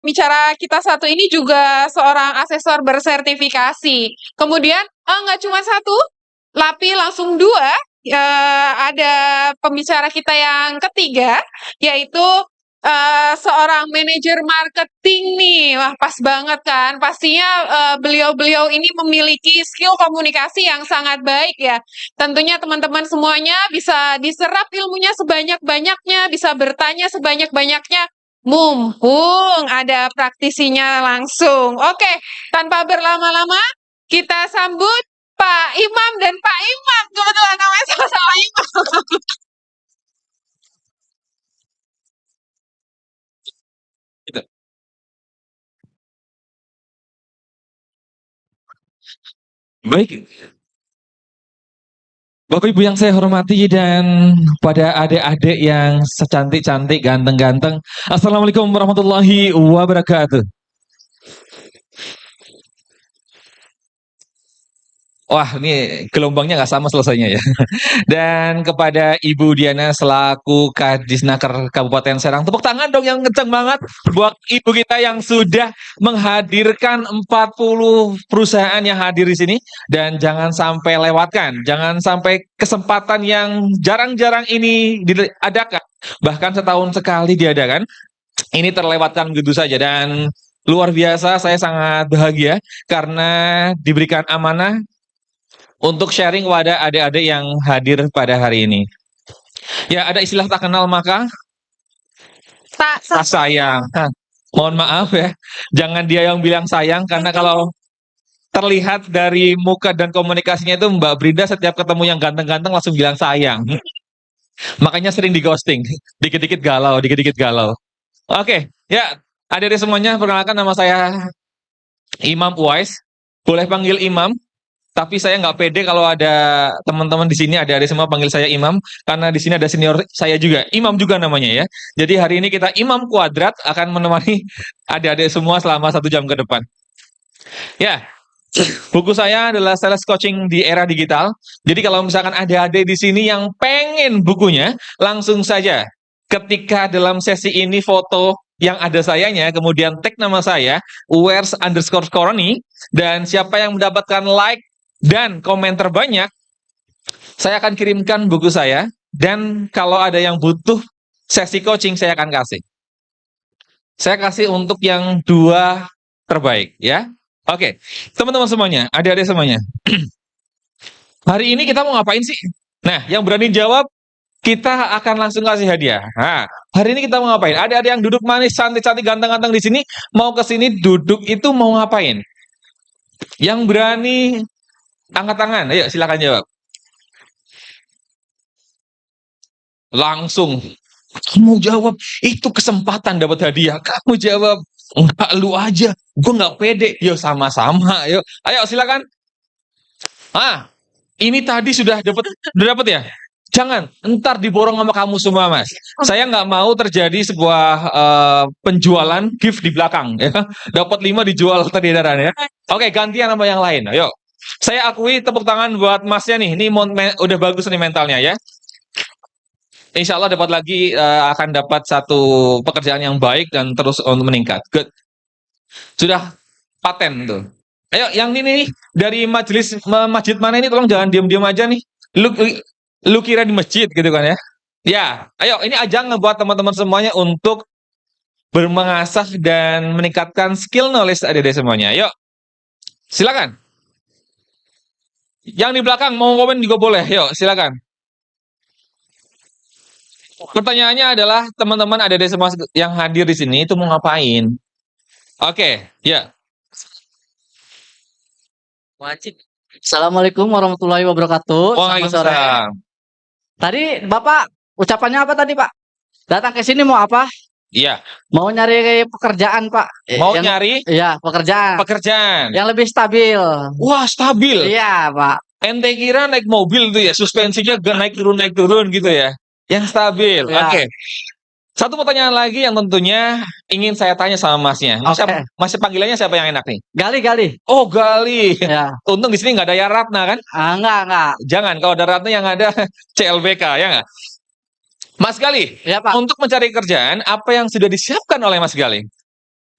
Pembicara kita satu ini juga seorang asesor bersertifikasi. Kemudian, nggak cuma satu, tapi langsung dua, ada pembicara kita yang ketiga, yaitu seorang manajer marketing nih. Wah, pas banget kan. Pastinya beliau-beliau ini memiliki skill komunikasi yang sangat baik ya. Tentunya teman-teman semuanya bisa diserap ilmunya sebanyak-banyaknya, bisa bertanya sebanyak-banyaknya. Mumpung ada praktisinya langsung. Oke, tanpa berlama-lama, kita sambut Pak Imam dan Pak Imam. Kebetulan namanya sama-sama Imam. Gitu. Baik, Bapak Ibu yang saya hormati dan pada adik-adik yang secantik-cantik, ganteng-ganteng, Assalamualaikum warahmatullahi wabarakatuh. Wah, ini gelombangnya nggak sama selesainya ya. Dan kepada Ibu Diana selaku Kadisnaker Kabupaten Serang, tepuk tangan dong yang kenceng banget buat Ibu kita yang sudah menghadirkan 40 perusahaan yang hadir di sini. Dan jangan sampai lewatkan, jangan sampai kesempatan yang jarang-jarang ini diadakan, bahkan setahun sekali diadakan, ini terlewatkan begitu saja. Dan luar biasa, saya sangat bahagia karena diberikan amanah untuk sharing kepada adik-adik yang hadir pada hari ini. Ya, ada istilah tak kenal maka Tak tak sayang. Mohon maaf ya, jangan dia yang bilang sayang, karena kalau terlihat dari muka dan komunikasinya itu Mbak Brinda setiap ketemu yang ganteng-ganteng langsung bilang sayang. Makanya sering di ghosting, dikit-dikit galau, dikit-dikit galau. Oke, ya adik-adik semuanya, perkenalkan nama saya Imam Uwais. Boleh panggil Imam. Tapi saya nggak pede kalau ada teman-teman di sini, ada semua panggil saya Imam, karena di sini ada senior saya juga, Imam juga namanya ya. Jadi hari ini kita Imam Kuadrat akan menemani adik-adik semua selama 1 jam ke depan. Ya, buku saya adalah Sales Coaching di Era Digital. Jadi kalau misalkan ada adik di sini yang pengen bukunya, langsung saja ketika dalam sesi ini foto yang ada sayanya, kemudian tag nama saya, Uwers_Koroni, dan siapa yang mendapatkan like dan komen terbanyak, saya akan kirimkan buku saya. Dan kalau ada yang butuh sesi coaching, saya akan kasih. Saya kasih untuk yang 2 terbaik ya. Oke, teman-teman semuanya, adik-adik semuanya. Hari ini kita mau ngapain sih? Nah, yang berani jawab, kita akan langsung kasih hadiah. Nah, hari ini kita mau ngapain? Ada yang duduk manis, cantik-cantik, ganteng-ganteng di sini, mau ke sini duduk itu mau ngapain? Yang berani angkat tangan, ayo silakan jawab. Langsung, kamu jawab, itu kesempatan dapat hadiah. Kamu jawab, enggak, lu aja, gue nggak pede. Yo sama-sama, yuk. Ayo silakan. Ini tadi sudah dapat ya? Jangan, ntar diborong sama kamu semua, Mas. Saya nggak mau terjadi sebuah penjualan gift di belakang ya. Dapat 5 dijual tadi ya. Oke, gantian sama yang lain. Ayo. Saya akui, tepuk tangan buat Masnya nih. Ini udah bagus nih mentalnya ya. Insya Allah dapat lagi, akan dapat satu pekerjaan yang baik dan terus untuk meningkat. Good. Sudah paten tuh. Ayo, yang ini nih, dari majelis masjid mana ini, tolong jangan diam-diam aja nih. Lu kira di masjid gitu kan ya? Ya, ayo, ini ajang ngebuat teman-teman semuanya untuk bermengasah dan meningkatkan skill knowledge adik-adik semuanya. Yuk, silakan. Yang di belakang mau komen juga boleh. Yuk, silakan. Pertanyaannya adalah, teman-teman adik-adik semua yang hadir di sini itu mau ngapain? Oke, ya. Wajib. Assalamualaikum warahmatullahi wabarakatuh. Selamat sore. Waalaikumsalam. Tadi Bapak ucapannya apa tadi, Pak? Datang ke sini mau apa? Iya, Mau nyari pekerjaan, Pak. mau nyari Iya, pekerjaan. pekerjaan. Yang lebih stabil. Wah, stabil. Iya, Pak. Ente kira naik mobil tuh ya, suspensinya naik turun gitu ya. Yang stabil. Ya. Oke. Satu pertanyaan lagi yang tentunya ingin saya tanya sama Masnya. Mas panggilannya siapa yang enak nih? Gali. Oh, Gali. Ya. Untung di sini nggak ada ya Ratna kan? Enggak. Jangan, kalau ada Ratna yang ada CLBK ya nggak? Mas Gali, Ya, Pak. untuk mencari kerjaan, apa yang sudah disiapkan oleh Mas Gali?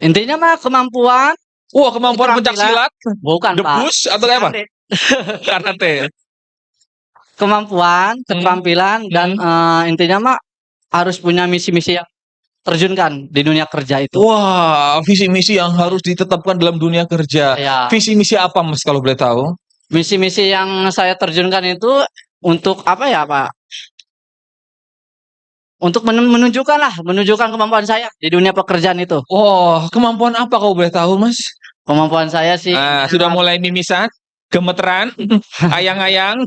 Intinya mah kemampuan, Wah, kemampuan pencak keterampilan. silat, Bukan, Pak. debus atau kayak apa? Karate. Karate. Kemampuan, Hmm. keterampilan, dan intinya mah harus punya misi-misi yang terjunkan di dunia kerja itu. Wah, visi misi yang harus ditetapkan dalam dunia kerja. Ya, Visi misi apa, Mas, kalau boleh tahu? misi-misi yang saya terjunkan itu untuk apa ya, Pak? Untuk menunjukkan kemampuan saya di dunia pekerjaan itu. Oh, kemampuan apa kalau boleh tahu, Mas? Kemampuan saya sih Sudah mulai mimisan, gemeteran, ayang-ayang.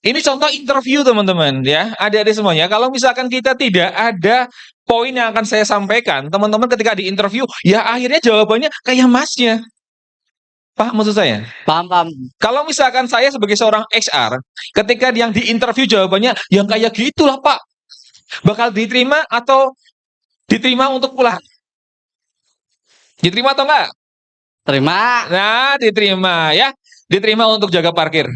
Ini contoh interview, teman-teman, ya. Adik-adik semuanya, kalau misalkan kita tidak ada poin yang akan saya sampaikan, teman-teman ketika di interview, ya akhirnya jawabannya kayak Masnya. Paham maksud saya? paham. Kalau misalkan saya sebagai seorang HR, ketika yang di interview jawabannya yang kayak gitulah, Pak. Bakal diterima atau diterima untuk pulang? Diterima atau enggak? Terima. Nah, diterima ya. Diterima untuk jaga parkir.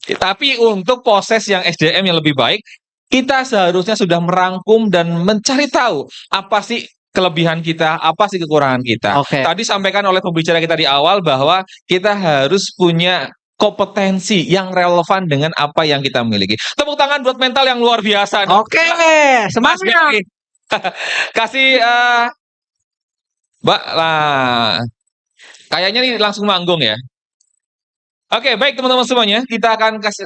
Tapi untuk proses yang SDM yang lebih baik, kita seharusnya sudah merangkum dan mencari tahu apa sih kelebihan kita, apa sih kekurangan kita. Oke. Tadi sampaikan oleh pembicara kita di awal bahwa kita harus punya kompetensi yang relevan dengan apa yang kita miliki. Tepuk tangan buat mental yang luar biasa. Oke, Mas semangat. Gary. Kasih Mbak lah. Kayaknya nih langsung manggung ya. Oke, baik teman-teman semuanya, kita akan kasih,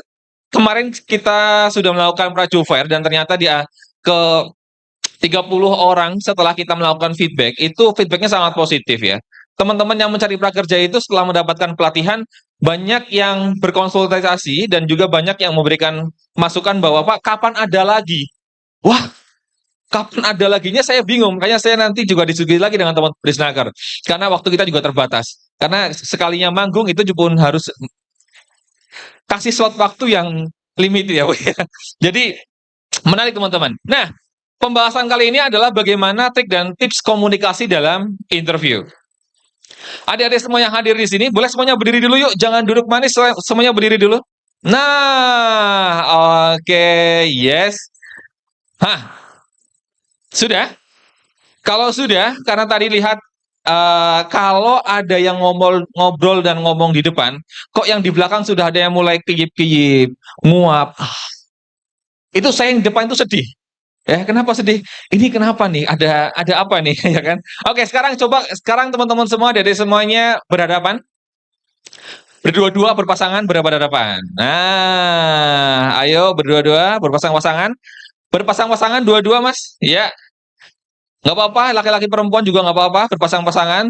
kemarin kita sudah melakukan Prajo Fair dan ternyata dia ke 30 orang setelah kita melakukan feedback, itu feedbacknya sangat positif ya. Teman-teman yang mencari prakerja itu setelah mendapatkan pelatihan, banyak yang berkonsultasi dan juga banyak yang memberikan masukan bahwa, Pak, kapan ada lagi? Wah, kapan ada laginya saya bingung, makanya saya nanti juga disuguhi lagi dengan teman Brisnaker, karena waktu kita juga terbatas. Karena sekalinya manggung itu pun harus kasih slot waktu yang limited ya, Bu. Jadi menarik teman-teman. Nah, pembahasan kali ini adalah bagaimana trik dan tips komunikasi dalam interview. Adik-adik semua yang hadir di sini, boleh semuanya berdiri dulu yuk, jangan duduk manis, semuanya berdiri dulu. Nah, oke, yes. Sudah? Kalau sudah, karena tadi lihat kalau ada yang ngobrol dan ngomong di depan, kok yang di belakang sudah ada yang mulai kiyip-kiyip, nguap. Itu saya yang di depan itu sedih. Ya, kenapa sedih? Ini kenapa nih? Ada apa nih, ya kan? Oke, sekarang teman-teman semua, adik-adik semuanya berhadapan. Berdua-dua, berpasangan, berhadapan. Nah, ayo berdua-dua, berpasang-pasangan. Berpasang-pasangan dua-dua, Mas. Ya. Nggak apa-apa, laki-laki perempuan juga nggak apa-apa, berpasang-pasangan.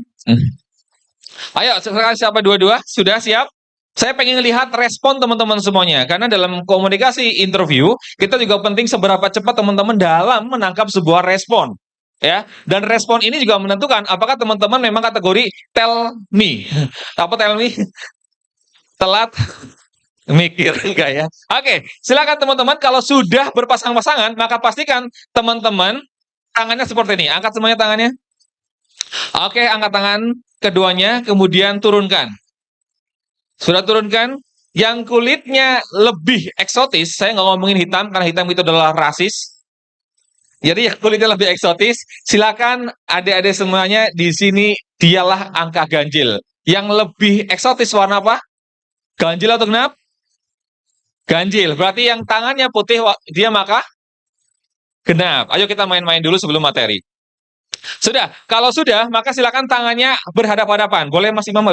Ayo, sekarang siapa dua-dua? Sudah siap? Saya pengen lihat respon teman-teman semuanya, karena dalam komunikasi interview, kita juga penting seberapa cepat teman-teman dalam menangkap sebuah respon. Ya, dan respon ini juga menentukan apakah teman-teman memang kategori tell me. Apa tell me? Telat mikir enggak ya? Oke, silakan teman-teman, kalau sudah berpasang-pasangan, maka pastikan teman-teman tangannya seperti ini. Angkat semuanya tangannya. Oke, angkat tangan keduanya, kemudian turunkan. Sudah turunkan? Yang kulitnya lebih eksotis, saya nggak ngomongin hitam, karena hitam itu adalah rasis. Jadi yang kulitnya lebih eksotis, silakan adik-adik semuanya di sini, dialah angka ganjil. Yang lebih eksotis warna apa? Ganjil atau genap? Ganjil. Berarti yang tangannya putih, dia maka genap. Ayo kita main-main dulu sebelum materi. Sudah, kalau sudah, maka silakan tangannya berhadap-hadapan. Boleh Mas Imam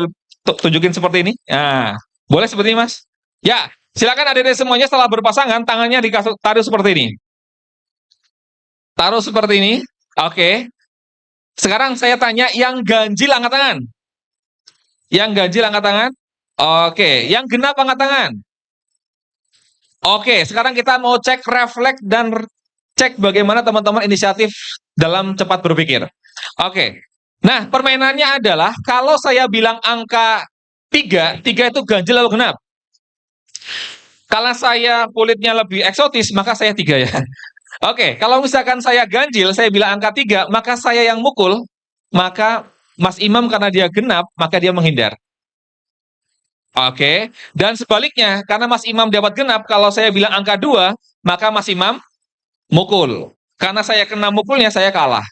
tunjukin seperti ini? Nah, boleh seperti ini, Mas? Ya, silakan adik-adik semuanya setelah berpasangan, tangannya taruh seperti ini. Taruh seperti ini. Oke. Sekarang saya tanya, yang ganjil angkat tangan. Yang ganjil angkat tangan. Oke, yang genap angkat tangan. Oke, sekarang kita mau cek refleks dan cek bagaimana teman-teman inisiatif dalam cepat berpikir. Oke. Nah, permainannya adalah kalau saya bilang angka 3 itu ganjil atau genap? Kalau saya kulitnya lebih eksotis, maka saya 3 ya. Oke, kalau misalkan saya ganjil, saya bilang angka 3, maka saya yang mukul, maka Mas Imam karena dia genap, maka dia menghindar. Oke, dan sebaliknya, karena Mas Imam dapat genap, kalau saya bilang angka 2, maka Mas Imam mukul. Karena saya kena mukulnya, saya kalah.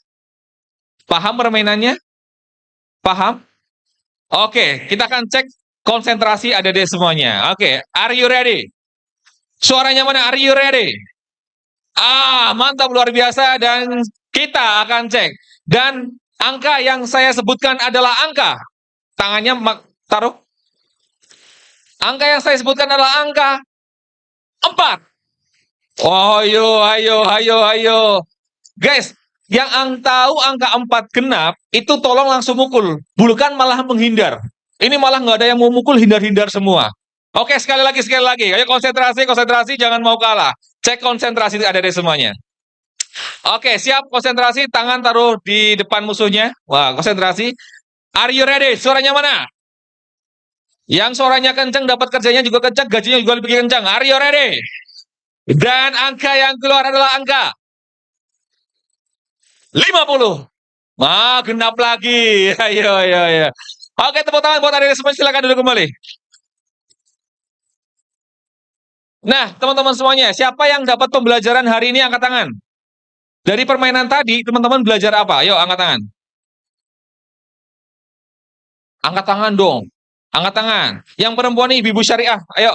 Paham permainannya? Paham? Oke, kita akan cek konsentrasi adik-adik semuanya. Oke, are you ready? Suaranya mana? Are you ready? Mantap, luar biasa. Dan kita akan cek. Dan angka yang saya sebutkan adalah angka. Tangannya taruh. Angka yang saya sebutkan adalah angka 4. Oh, ayo. Guys, yang tahu angka 4 genap, itu tolong langsung mukul. Bukan malah menghindar. Ini malah nggak ada yang mau mukul, hindar-hindar semua. Oke, sekali lagi. Ayo konsentrasi, jangan mau kalah. Cek konsentrasi adik-adik semuanya. Oke, siap konsentrasi, tangan taruh di depan musuhnya. Wah, konsentrasi. Are you ready? Suaranya mana? Yang suaranya kencang dapat kerjanya juga kencang, gajinya juga lebih kencang. Are you ready? Dan angka yang keluar adalah angka 50. Genap lagi. Ayo. Oke, tepuk tangan buat adik-adik semua. Silakan duduk kembali. Nah, teman-teman semuanya, siapa yang dapat pembelajaran hari ini angkat tangan? Dari permainan tadi, teman-teman belajar apa? Ayo, angkat tangan. Angkat tangan dong. Angkat tangan. Yang perempuan ini ibu syariah. Ayo.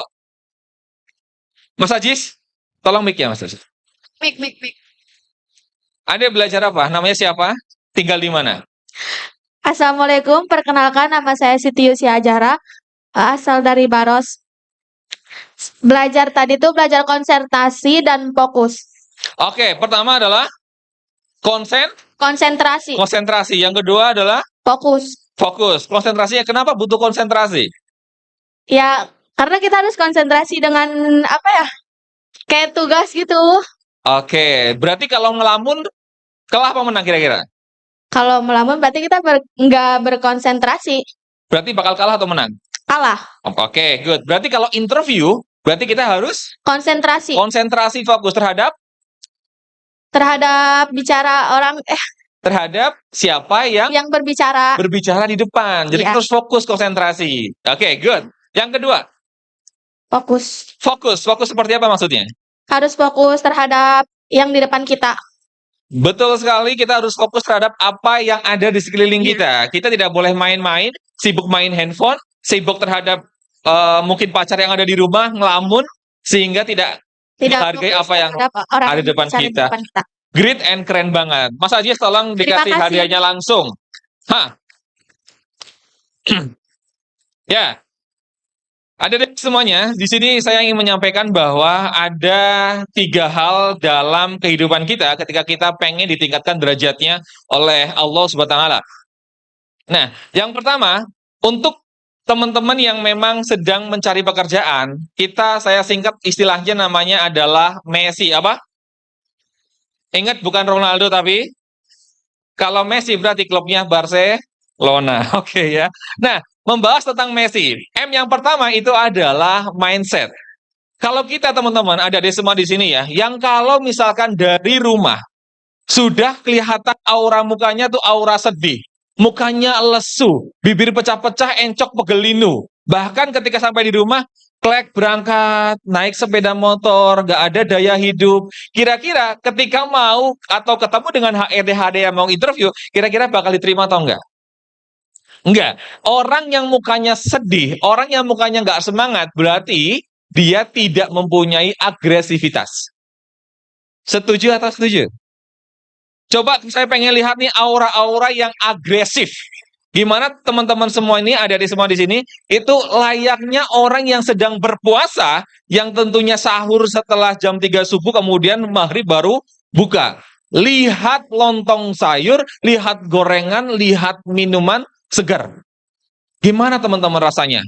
Mas Ajis, tolong mic ya, Mas Ajis. Mik. Anda belajar apa? Namanya siapa? Tinggal di mana? Assalamualaikum, perkenalkan nama saya Siti Yusia Ajara, asal dari Baros. Belajar tadi tuh belajar konsentrasi dan fokus. Oke, pertama adalah Konsentrasi, konsentrasi. Yang kedua adalah fokus. fokus. Konsentrasinya kenapa butuh konsentrasi? Ya, karena kita harus konsentrasi dengan apa ya? Kayak tugas gitu. Oke, berarti kalau ngelamun, kalah apa menang kira-kira? Kalau melamun berarti kita nggak berkonsentrasi. Berarti bakal kalah atau menang? Kalah. Oke, good. Berarti kalau interview, berarti kita harus Konsentrasi konsentrasi fokus terhadap bicara orang terhadap siapa yang berbicara. berbicara di depan. Jadi Iya. terus fokus konsentrasi. Oke, good. Yang kedua, Fokus. fokus. Fokus seperti apa maksudnya? Harus fokus terhadap yang di depan kita. Betul sekali, kita harus fokus terhadap apa yang ada di sekeliling Iya. kita. Kita tidak boleh main-main, sibuk main handphone, sibuk terhadap mungkin pacar yang ada di rumah, ngelamun, sehingga tidak menghargai fokus apa yang terhadap orang ada di depan berbicara di kita. depan kita. Great and keren banget. Mas Ajis tolong Terima dikasih kasih. hadiahnya langsung. Ya. Adik-adik semuanya, di sini saya ingin menyampaikan bahwa ada 3 hal dalam kehidupan kita ketika kita pengen ditingkatkan derajatnya oleh Allah Subhanahu wa taala. Nah, yang pertama, untuk teman-teman yang memang sedang mencari pekerjaan, saya singkat istilahnya namanya adalah Messi apa? Ingat bukan Ronaldo tapi kalau Messi berarti klubnya Barcelona. Oke ya. Nah, membahas tentang Messi. M yang pertama itu adalah mindset. Kalau kita teman-teman ada di semua di sini ya, yang kalau misalkan dari rumah sudah kelihatan aura mukanya tuh aura sedih, mukanya lesu, bibir pecah-pecah, encok pegelinu. Bahkan ketika sampai di rumah, klek berangkat, naik sepeda motor, nggak ada daya hidup. Kira-kira ketika mau atau ketemu dengan HRD yang mau interview, kira-kira bakal diterima atau enggak? Enggak. Orang yang mukanya sedih, orang yang mukanya nggak semangat, berarti dia tidak mempunyai agresivitas. Setuju atau setuju? Coba saya pengen lihat nih aura-aura yang agresif. Gimana teman-teman semua ini ada di semua di sini, itu layaknya orang yang sedang berpuasa, yang tentunya sahur setelah jam 3 subuh, kemudian maghrib baru buka. Lihat lontong sayur, lihat gorengan, lihat minuman segar. Gimana teman-teman rasanya?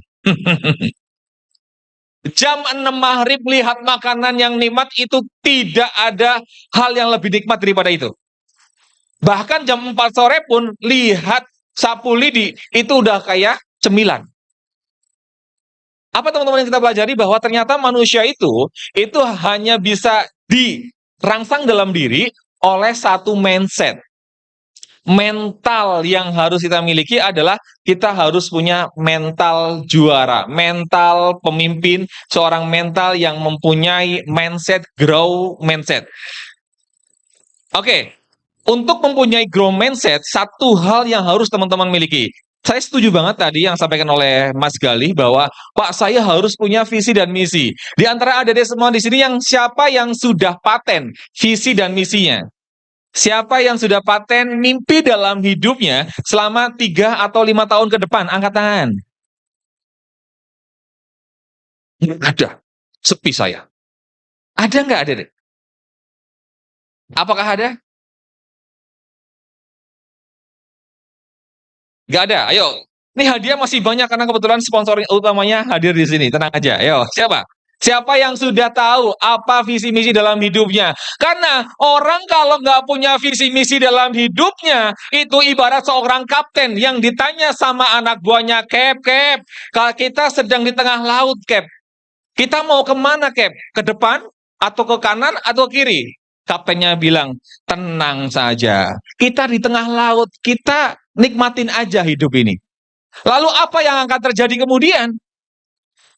Jam 6 maghrib lihat makanan yang nikmat, itu tidak ada hal yang lebih nikmat daripada itu. Bahkan jam 4 sore pun lihat sapu lidi, itu udah kayak cemilan. Apa teman-teman yang kita pelajari? Bahwa ternyata manusia itu hanya bisa dirangsang dalam diri oleh satu mindset. Mental yang harus kita miliki adalah kita harus punya mental juara, mental pemimpin, seorang mental yang mempunyai mindset, grow mindset. Oke. Untuk mempunyai growth mindset, satu hal yang harus teman-teman miliki. Saya setuju banget tadi yang disampaikan oleh Mas Galih bahwa Pak, saya harus punya visi dan misi. Di antara adik-adik semua di sini siapa yang sudah paten visi dan misinya? Siapa yang sudah paten mimpi dalam hidupnya selama 3 atau 5 tahun ke depan? Angkat tangan. Nggak ada. Sepi saya. Ada nggak adik-adik? Apakah ada? Nggak ada. Ayo. Ini hadiah masih banyak karena kebetulan sponsor utamanya hadir di sini. Tenang aja. Ayo, siapa? Siapa yang sudah tahu apa visi misi dalam hidupnya? Karena orang kalau nggak punya visi misi dalam hidupnya, itu ibarat seorang kapten yang ditanya sama anak buahnya, Cap, kalau kita sedang di tengah laut, Cap, kita mau kemana, Cap? Ke depan, atau ke kanan, atau ke kiri? Kaptennya bilang, tenang saja. Kita di tengah laut, kita nikmatin aja hidup ini. Lalu apa yang akan terjadi kemudian?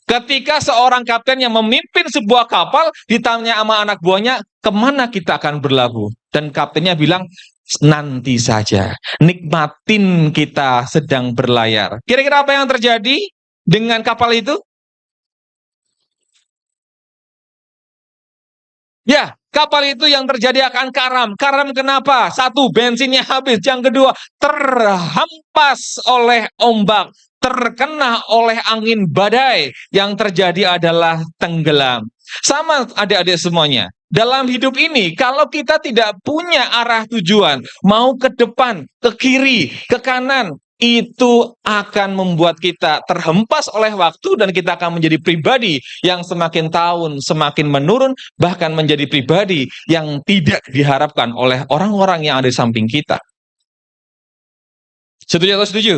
Ketika seorang kapten yang memimpin sebuah kapal ditanya sama anak buahnya, kemana kita akan berlabuh? Dan kaptennya bilang, nanti saja, nikmatin kita sedang berlayar. Kira-kira apa yang terjadi dengan kapal itu? Ya, kapal itu yang terjadi akan karam. Karam kenapa? Satu, bensinnya habis. Yang kedua, terhempas oleh ombak, terkena oleh angin badai. Yang terjadi adalah tenggelam. Sama adik-adik semuanya. Dalam hidup ini, kalau kita tidak punya arah tujuan, mau ke depan, ke kiri, ke kanan, itu akan membuat kita terhempas oleh waktu dan kita akan menjadi pribadi yang semakin tahun semakin menurun, bahkan menjadi pribadi yang tidak diharapkan oleh orang-orang yang ada di samping kita. Setuju atau setuju?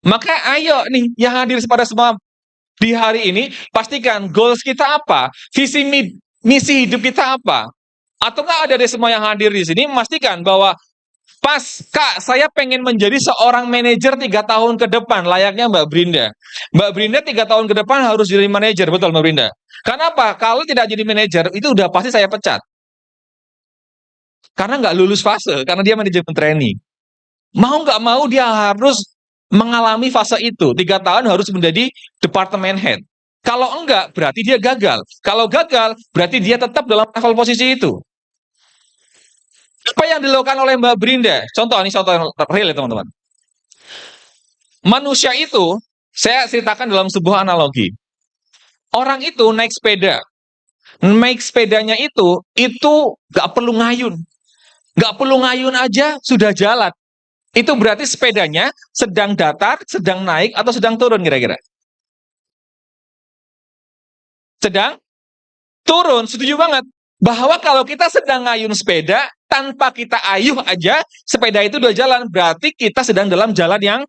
Maka ayo nih yang hadir pada semua di hari ini, pastikan goals kita apa, visi misi hidup kita apa. Atau nggak ada semua yang hadir di sini, memastikan bahwa pas, Kak, saya pengen menjadi seorang manajer 3 tahun ke depan, layaknya Mbak Brinda. Mbak Brinda 3 tahun ke depan harus jadi manajer, betul Mbak Brinda? Karena apa? Kalau tidak jadi manajer, itu udah pasti saya pecat. Karena nggak lulus fase, karena dia manajemen training. Mau nggak mau dia harus mengalami fase itu. 3 tahun harus menjadi departemen head. Kalau enggak, berarti dia gagal. Kalau gagal, berarti dia tetap dalam level posisi itu. Apa yang dilakukan oleh Mbak Brinda? Contoh real ya teman-teman. Manusia itu, saya ceritakan dalam sebuah analogi. Orang itu naik sepeda. Naik sepedanya itu nggak perlu ngayun. Nggak perlu ngayun aja sudah jalan. Itu berarti sepedanya sedang datar, sedang naik, atau sedang turun kira-kira? Sedang turun, setuju banget. Bahwa kalau kita sedang ngayun sepeda, tanpa kita ayuh aja, sepeda itu udah jalan. Berarti kita sedang dalam jalan yang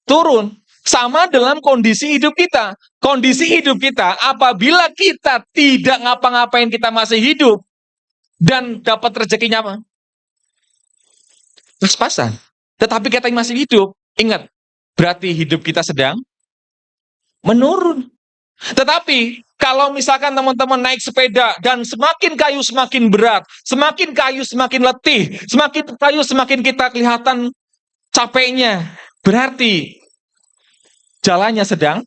turun. Sama dalam kondisi hidup kita. Kondisi hidup kita, apabila kita tidak ngapa-ngapain, kita masih hidup, dan dapat rezekinya apa? Pas-pasan. Tetapi kita masih hidup, ingat, berarti hidup kita sedang menurun. Tetapi kalau misalkan teman-teman naik sepeda dan semakin kayu semakin berat, semakin kayu semakin letih, semakin kayu semakin kita kelihatan capeknya, berarti jalannya sedang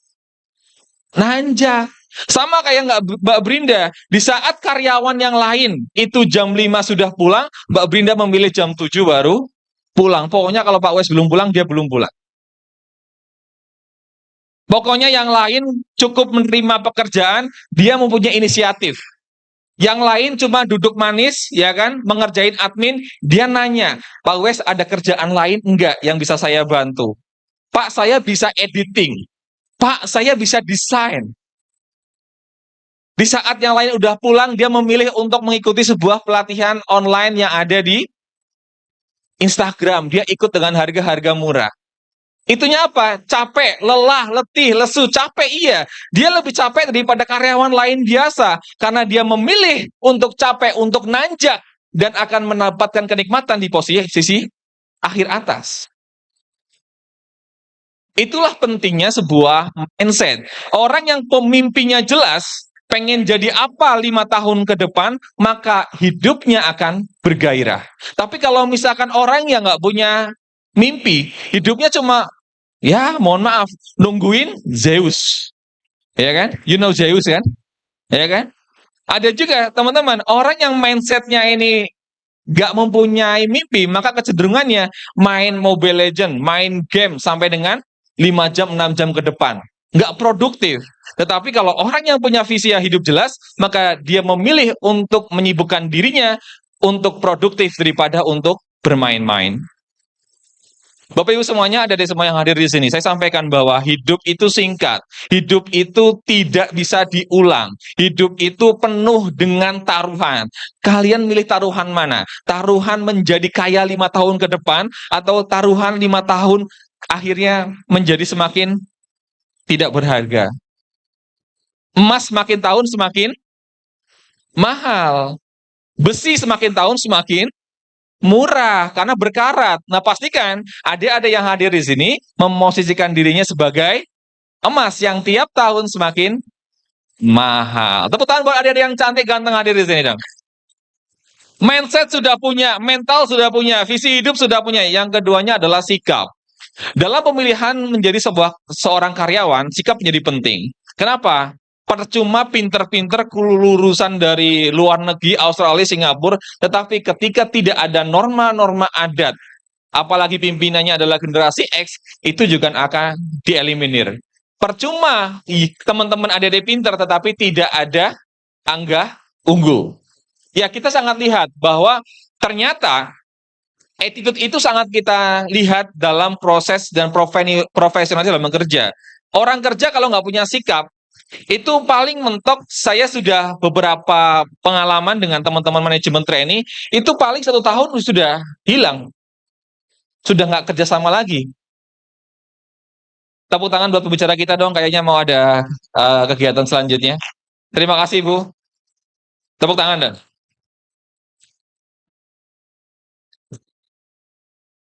nanjak. Sama kayak Mbak Brinda, di saat karyawan yang lain itu jam 5 sudah pulang, Mbak Brinda memilih jam 7 baru pulang. Pokoknya kalau Pak Wes belum pulang, dia belum pulang. Pokoknya yang lain cukup menerima pekerjaan, dia mempunyai inisiatif. Yang lain cuma duduk manis, ya kan, mengerjain admin, dia nanya, Pak Wes ada kerjaan lain enggak yang bisa saya bantu? Pak, saya bisa editing. Pak, saya bisa desain. Di saat yang lain udah pulang, dia memilih untuk mengikuti sebuah pelatihan online yang ada di Instagram. Dia ikut dengan harga-harga murah. Itunya apa? Capek, lelah, letih, lesu, capek iya. Dia lebih capek daripada karyawan lain biasa. Karena dia memilih untuk capek, untuk nanjak. Dan akan mendapatkan kenikmatan di posisi akhir atas. Itulah pentingnya sebuah mindset. Orang yang pemimpinya jelas, pengen jadi apa 5 tahun ke depan, maka hidupnya akan bergairah. Tapi kalau misalkan orang yang nggak punya mimpi, hidupnya cuma, ya mohon maaf, nungguin Zeus. Ya kan? You know Zeus kan? Ya kan? Ada juga teman-teman, orang yang mindsetnya ini nggak mempunyai mimpi, maka kecenderungannya main Mobile Legend, main game sampai dengan 5 jam, 6 jam ke depan. Nggak produktif. Tetapi kalau orang yang punya visi yang hidup jelas, maka dia memilih untuk menyibukkan dirinya untuk produktif daripada untuk bermain-main. Bapak Ibu semuanya, ada di semua yang hadir di sini. Saya sampaikan bahwa hidup itu singkat. Hidup itu tidak bisa diulang. Hidup itu penuh dengan taruhan. Kalian milih taruhan mana? Taruhan menjadi kaya 5 tahun ke depan, atau taruhan 5 tahun akhirnya menjadi semakin tidak berharga. Emas makin tahun semakin mahal. Besi semakin tahun semakin murah karena berkarat. Nah, pastikan ada yang hadir di sini memosisikan dirinya sebagai emas yang tiap tahun semakin mahal. Tepuk tangan buat adik-adik yang cantik ganteng hadir di sini dong. Mindset sudah punya, mental sudah punya, visi hidup sudah punya. Yang keduanya adalah sikap. Dalam pemilihan menjadi seorang karyawan, sikap menjadi penting. Kenapa? Percuma pinter-pinter kelulusan dari luar negeri, Australia, Singapura, tetapi ketika tidak ada norma-norma adat, apalagi pimpinannya adalah generasi X, itu juga akan dieliminir. Percuma teman-teman adik-adik pinter, tetapi tidak ada angga unggul. Ya, kita sangat lihat bahwa ternyata attitude itu sangat kita lihat dalam proses dan profesional dalam bekerja. Orang kerja kalau nggak punya sikap, itu paling mentok. Saya sudah beberapa pengalaman dengan teman-teman manajemen trainee, itu paling 1 tahun sudah hilang. Sudah nggak kerjasama lagi. Tepuk tangan buat pembicara kita dong, kayaknya mau ada kegiatan selanjutnya. Terima kasih, Bu. Tepuk tangan dong.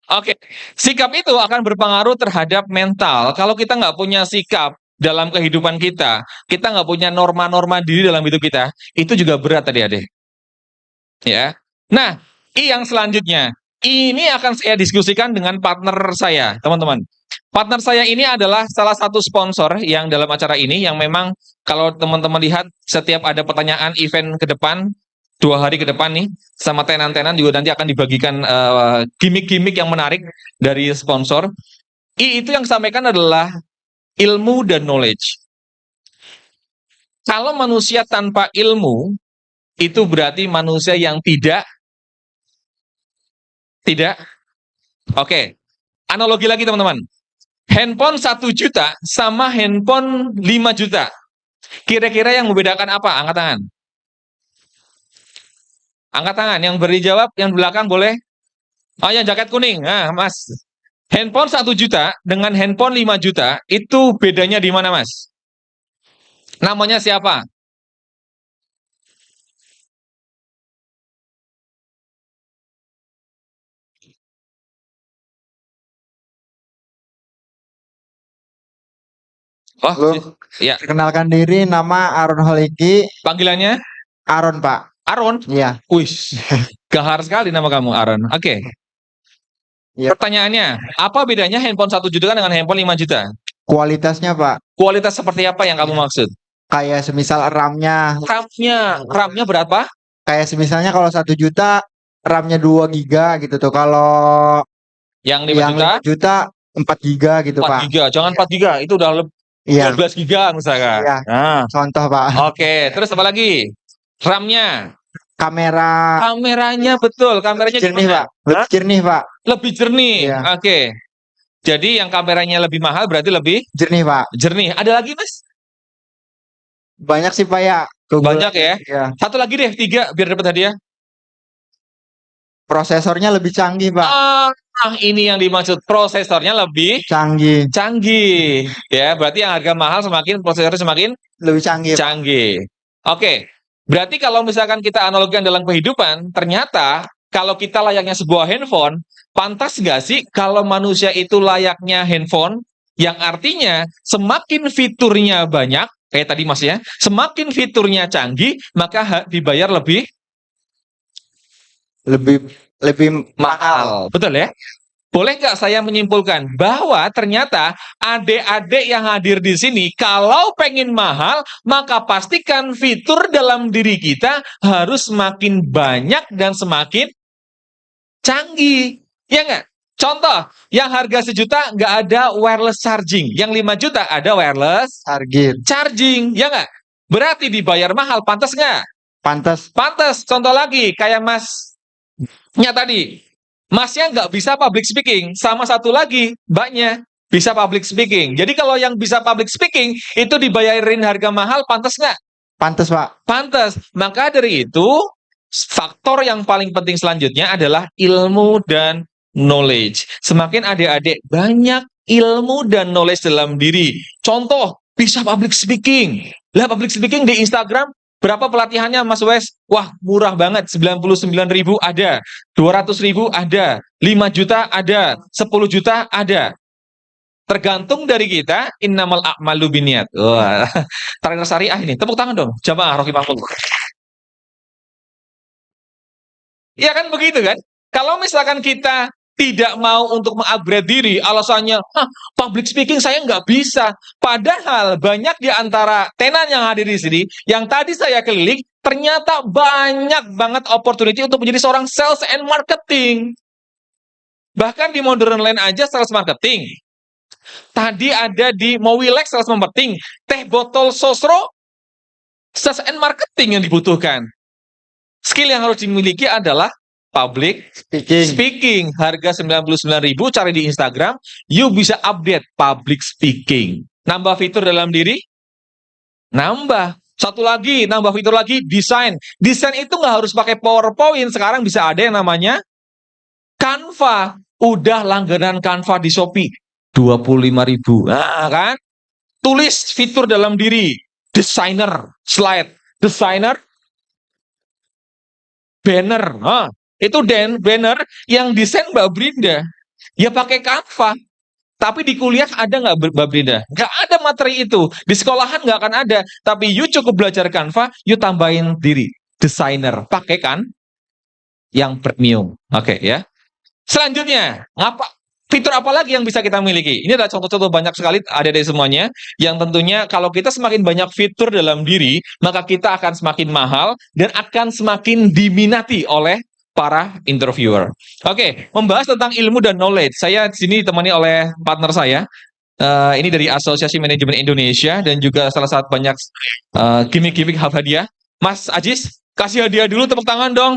Oke, sikap itu akan berpengaruh terhadap mental. Kalau kita nggak punya sikap dalam kehidupan kita nggak punya norma-norma diri dalam hidup kita, itu juga berat adik-adik. Ya. Nah, yang selanjutnya, ini akan saya diskusikan dengan partner saya, teman-teman. Partner saya ini adalah salah satu sponsor yang dalam acara ini, yang memang kalau teman-teman lihat setiap ada pertanyaan event ke depan, 2 hari ke depan nih, sama tenan-tenan juga nanti akan dibagikan gimmick-gimmick yang menarik dari sponsor. Itu yang disampaikan adalah ilmu dan knowledge. Kalau manusia tanpa ilmu, itu berarti manusia yang tidak. Oke, analogi lagi teman-teman. Handphone 1 juta sama handphone 5 juta. Kira-kira yang membedakan apa? Angkat tangan. Angkat tangan, yang beri jawab, yang di belakang boleh. Oh, yang jaket kuning. Nah, Mas. Handphone 1 juta dengan handphone 5 juta, itu bedanya di mana, Mas? Namanya siapa? Oh, Halo, ya. perkenalkan diri, nama Aron Holiki. Panggilannya Aron, Pak. Aron. Iya. Wih, gahar sekali nama kamu, Aron. Oke. Iya. Pertanyaannya, apa bedanya handphone 1 juta dengan handphone 5 juta? Kualitasnya, Pak. Kualitas seperti apa yang kamu maksud? Kayak semisal RAM-nya. RAM-nya berapa? Kayak semisalnya kalau 1 juta, RAM-nya 2 giga gitu tuh. Kalau Yang 5 yang juta? 5 juta 4 giga gitu, 4 Pak. giga. Jangan 4 giga, itu udah Iya. 12 giga misalkan. Iya. Nah, Contoh, Pak. oke. Terus apa lagi? RAM-nya. Kamera Kameranya betul. Kameranya jernih, gimana? Pak. Lebih jernih, Pak. Lebih jernih. Iya. Oke. Jadi yang kameranya lebih mahal berarti lebih Jernih, Pak. jernih. Ada lagi, Mas? Banyak sih, Pak, ya. Banyak ya? Iya. Satu lagi deh, 3 biar dapat hadiah. Prosesornya lebih canggih, Pak. Ini yang dimaksud, prosesornya lebih Canggih. canggih. Ya, berarti yang harga mahal semakin prosesornya semakin Lebih canggih, Pak. canggih. Oke. Berarti kalau misalkan kita analogikan dalam kehidupan, ternyata kalau kita layaknya sebuah handphone, pantas nggak sih kalau manusia itu layaknya handphone, yang artinya semakin fiturnya banyak, kayak tadi Mas ya, semakin fiturnya canggih, maka dibayar lebih lebih mahal. Betul ya? Boleh nggak saya menyimpulkan bahwa ternyata adik-adik yang hadir di sini kalau pengen mahal, maka pastikan fitur dalam diri kita harus semakin banyak dan semakin canggih. Ya nggak? Contoh, yang harga 1 juta nggak ada wireless charging. Yang 5 juta ada wireless Target. charging. Ya nggak? Berarti dibayar mahal, pantas nggak? Pantas. Pantas. Contoh lagi, kayak Masnya tadi. Masnya nggak bisa public speaking, sama satu lagi, Mbaknya bisa public speaking. Jadi kalau yang bisa public speaking itu dibayarin harga mahal, pantas nggak? Pantas, Pak. Pantas. Maka dari itu, faktor yang paling penting selanjutnya adalah ilmu dan knowledge. Semakin adik-adik banyak ilmu dan knowledge dalam diri. Contoh, bisa public speaking. Lah public speaking di Instagram berapa pelatihannya Mas Wes? Wah, murah banget. 99.000 ada, 200.000 ada, 5 juta ada, 10 juta ada. Tergantung dari kita, innamal a'malu binniyat. Wah, trainer syariah ini. Tepuk tangan dong, jamaah rahimahullah. Iya kan begitu kan? Kalau misalkan kita tidak mau untuk mengupgrade diri, alasannya, public speaking saya nggak bisa. Padahal banyak di antara tenan yang hadir di sini, yang tadi saya keliling, ternyata banyak banget opportunity untuk menjadi seorang sales and marketing. Bahkan di modern land aja sales marketing. Tadi ada di Mowilex sales marketing. Teh botol sosro, sales and marketing yang dibutuhkan. Skill yang harus dimiliki adalah public speaking. Harga 99.000, cari di Instagram, you bisa update public speaking. Nambah fitur dalam diri? Nambah. Satu lagi, nambah fitur lagi, desain. Desain itu nggak harus pakai PowerPoint. Sekarang bisa ada yang namanya Canva. Udah langganan Canva di Shopee. 25.000. Nah kan? Tulis fitur dalam diri. Designer, slide. Designer, banner. Itu banner yang desain Mbak Brinda. Ya pakai Canva. Tapi di kuliah ada nggak Mbak Brinda? Nggak ada materi itu. Di sekolahan nggak akan ada. Tapi you cukup belajar Canva, you tambahin diri. Desainer. Pakai kan? Yang premium. Oke ya. Selanjutnya, fitur apa lagi yang bisa kita miliki? Ini adalah contoh-contoh banyak sekali ada dari semuanya. Yang tentunya kalau kita semakin banyak fitur dalam diri, maka kita akan semakin mahal dan akan semakin diminati oleh para interviewer. Oke, membahas tentang ilmu dan knowledge. Saya di sini ditemani oleh partner saya. Ini dari Asosiasi Manajemen Indonesia dan juga salah satu banyak gimmick-gimmick hadiah. Mas Ajis, kasih hadiah dulu, tepuk tangan dong.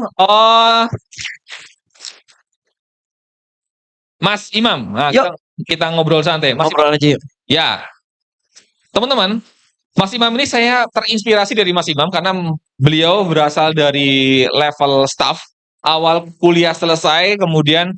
Mas Imam, nah, kita ngobrol santai. Mas Ngobrol aja yuk. Ya, teman-teman, Mas Imam ini saya terinspirasi dari Mas Imam karena beliau berasal dari level staff. Awal kuliah selesai, kemudian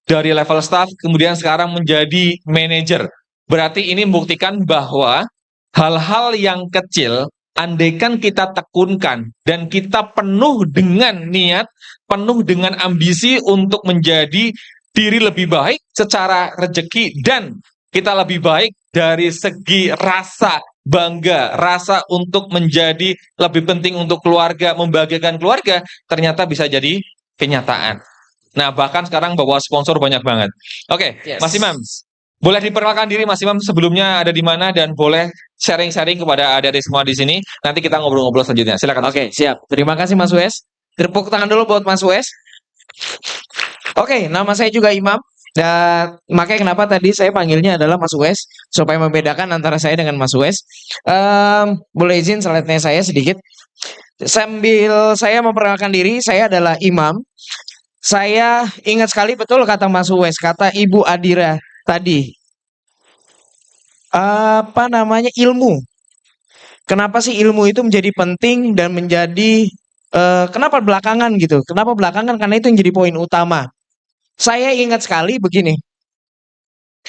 dari level staff, kemudian sekarang menjadi manajer. Berarti ini membuktikan bahwa hal-hal yang kecil, andaikan kita tekunkan dan kita penuh dengan niat, penuh dengan ambisi untuk menjadi diri lebih baik secara rezeki dan kita lebih baik dari segi rasa bangga, rasa untuk menjadi lebih penting untuk keluarga, membahagiakan keluarga, ternyata bisa jadi kenyataan. Nah, bahkan sekarang bawa sponsor banyak banget. Oke, yes. Mas Imam, boleh diperkenalkan diri Mas Imam sebelumnya ada di mana dan boleh sharing-sharing kepada adik-adik semua di sini. Nanti kita ngobrol-ngobrol selanjutnya. Silakan. Oke, siap. Terima kasih Mas Wes. Tepuk tangan dulu buat Mas Wes. Oke, nama saya juga Imam. Dan makanya kenapa tadi saya panggilnya adalah Mas Wes supaya membedakan antara saya dengan Mas Wes. Boleh izin slide-nya saya sedikit. Sambil saya memperkenalkan diri, saya adalah Imam. Saya ingat sekali betul kata Mas Wes, kata Ibu Adira tadi. Ilmu. Kenapa sih ilmu itu menjadi penting dan menjadi kenapa belakangan gitu? Kenapa belakangan? Karena itu yang jadi poin utama. Saya ingat sekali begini.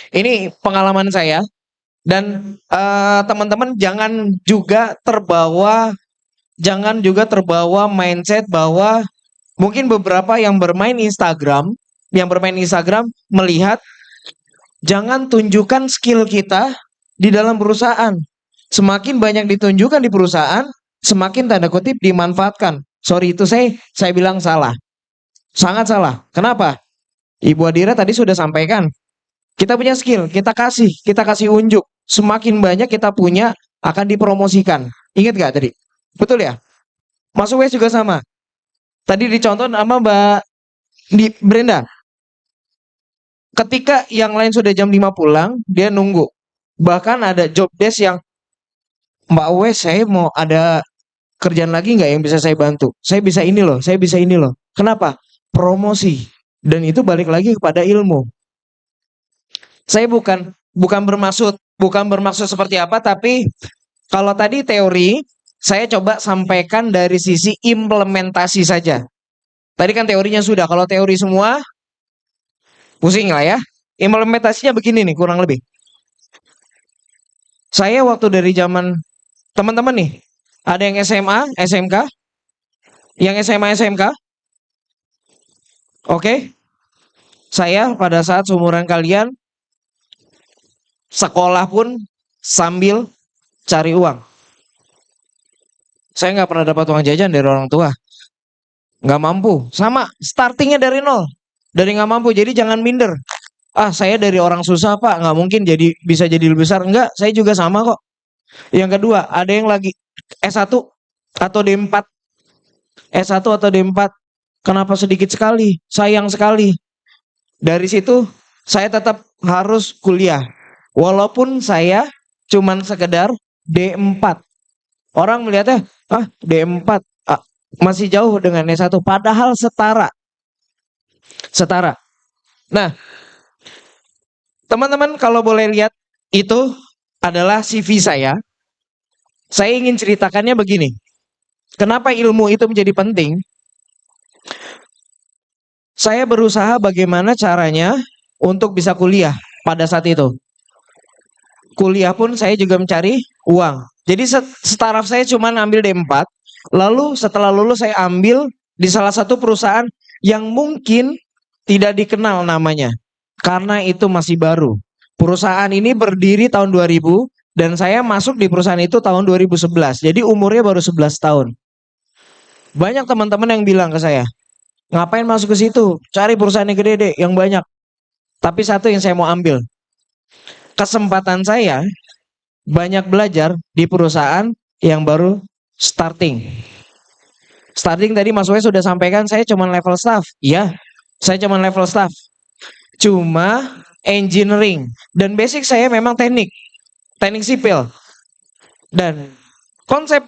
Ini pengalaman saya dan teman-teman jangan juga terbawa mindset bahwa mungkin beberapa yang bermain Instagram melihat jangan tunjukkan skill kita di dalam perusahaan. Semakin banyak ditunjukkan di perusahaan, semakin tanda kutip dimanfaatkan. Sorry itu saya bilang salah. Sangat salah. Kenapa? Ibu Adira tadi sudah sampaikan. Kita punya skill, kita kasih unjuk. Semakin banyak kita punya akan dipromosikan. Ingat gak tadi? Betul ya? Mas Wes juga sama. Tadi dicontoh sama Mbak Brenda. Ketika yang lain sudah jam 5 pulang, dia nunggu. Bahkan ada job desk yang Mbak Wes, saya mau ada kerjaan lagi nggak yang bisa saya bantu? Saya bisa ini loh, saya bisa ini loh. Kenapa? Promosi. Dan itu balik lagi kepada ilmu. Saya bukan bermaksud seperti apa, tapi kalau tadi teori, saya coba sampaikan dari sisi implementasi saja. Tadi kan teorinya sudah, kalau teori semua, pusing lah ya. Implementasinya begini nih, kurang lebih. Saya waktu dari zaman teman-teman nih, ada yang SMA, SMK, yang SMA, SMK. Oke. Saya pada saat seumuran kalian, sekolah pun sambil cari uang. Saya nggak pernah dapat uang jajan dari orang tua. Nggak mampu. Sama, startingnya dari nol. Dari nggak mampu, jadi jangan minder. Ah, saya dari orang susah Pak, nggak mungkin bisa jadi lebih besar. Enggak, saya juga sama kok. Yang kedua, ada yang lagi S1 atau D4. S1 atau D4. Kenapa sedikit sekali? Sayang sekali. Dari situ, saya tetap harus kuliah. Walaupun saya cuman sekedar D4. Orang melihatnya, D4 masih jauh dengan S1. Padahal setara. Nah, teman-teman kalau boleh lihat, itu adalah CV saya. Saya ingin ceritakannya begini. Kenapa ilmu itu menjadi penting? Saya berusaha bagaimana caranya untuk bisa kuliah pada saat itu. Kuliah pun saya juga mencari uang. Jadi setaraf saya cuma ambil D4. Lalu setelah lulus saya ambil di salah satu perusahaan yang mungkin tidak dikenal namanya. Karena itu masih baru. Perusahaan ini berdiri tahun 2000 dan saya masuk di perusahaan itu tahun 2011. Jadi umurnya baru 11 tahun. Banyak teman-teman yang bilang ke saya, ngapain masuk ke situ? Cari perusahaan yang gede-gede, yang banyak. Tapi satu yang saya mau ambil. Kesempatan saya banyak belajar di perusahaan yang baru starting. Starting tadi Mas Wes sudah sampaikan saya cuma level staff. Iya, saya cuma level staff. Cuma engineering. Dan basic saya memang teknik sipil. Dan konsep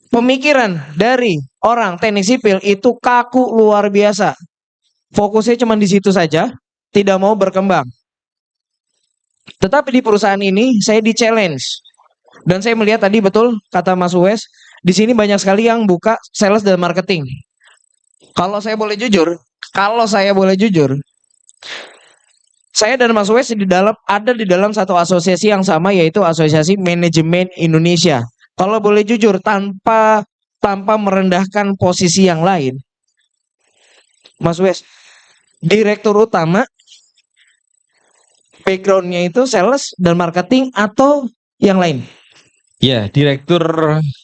pemikiran dari orang teknik sipil itu kaku luar biasa. Fokusnya cuma di situ saja, tidak mau berkembang. Tetapi di perusahaan ini saya di-challenge. Dan saya melihat tadi betul kata Mas Wes, di sini banyak sekali yang buka sales dan marketing. Kalau saya boleh jujur, saya dan Mas Wes ada di dalam satu asosiasi yang sama, yaitu Asosiasi Manajemen Indonesia. Kalau boleh jujur, tanpa merendahkan posisi yang lain, Mas Wes, direktur utama backgroundnya itu sales dan marketing atau yang lain? Ya, direktur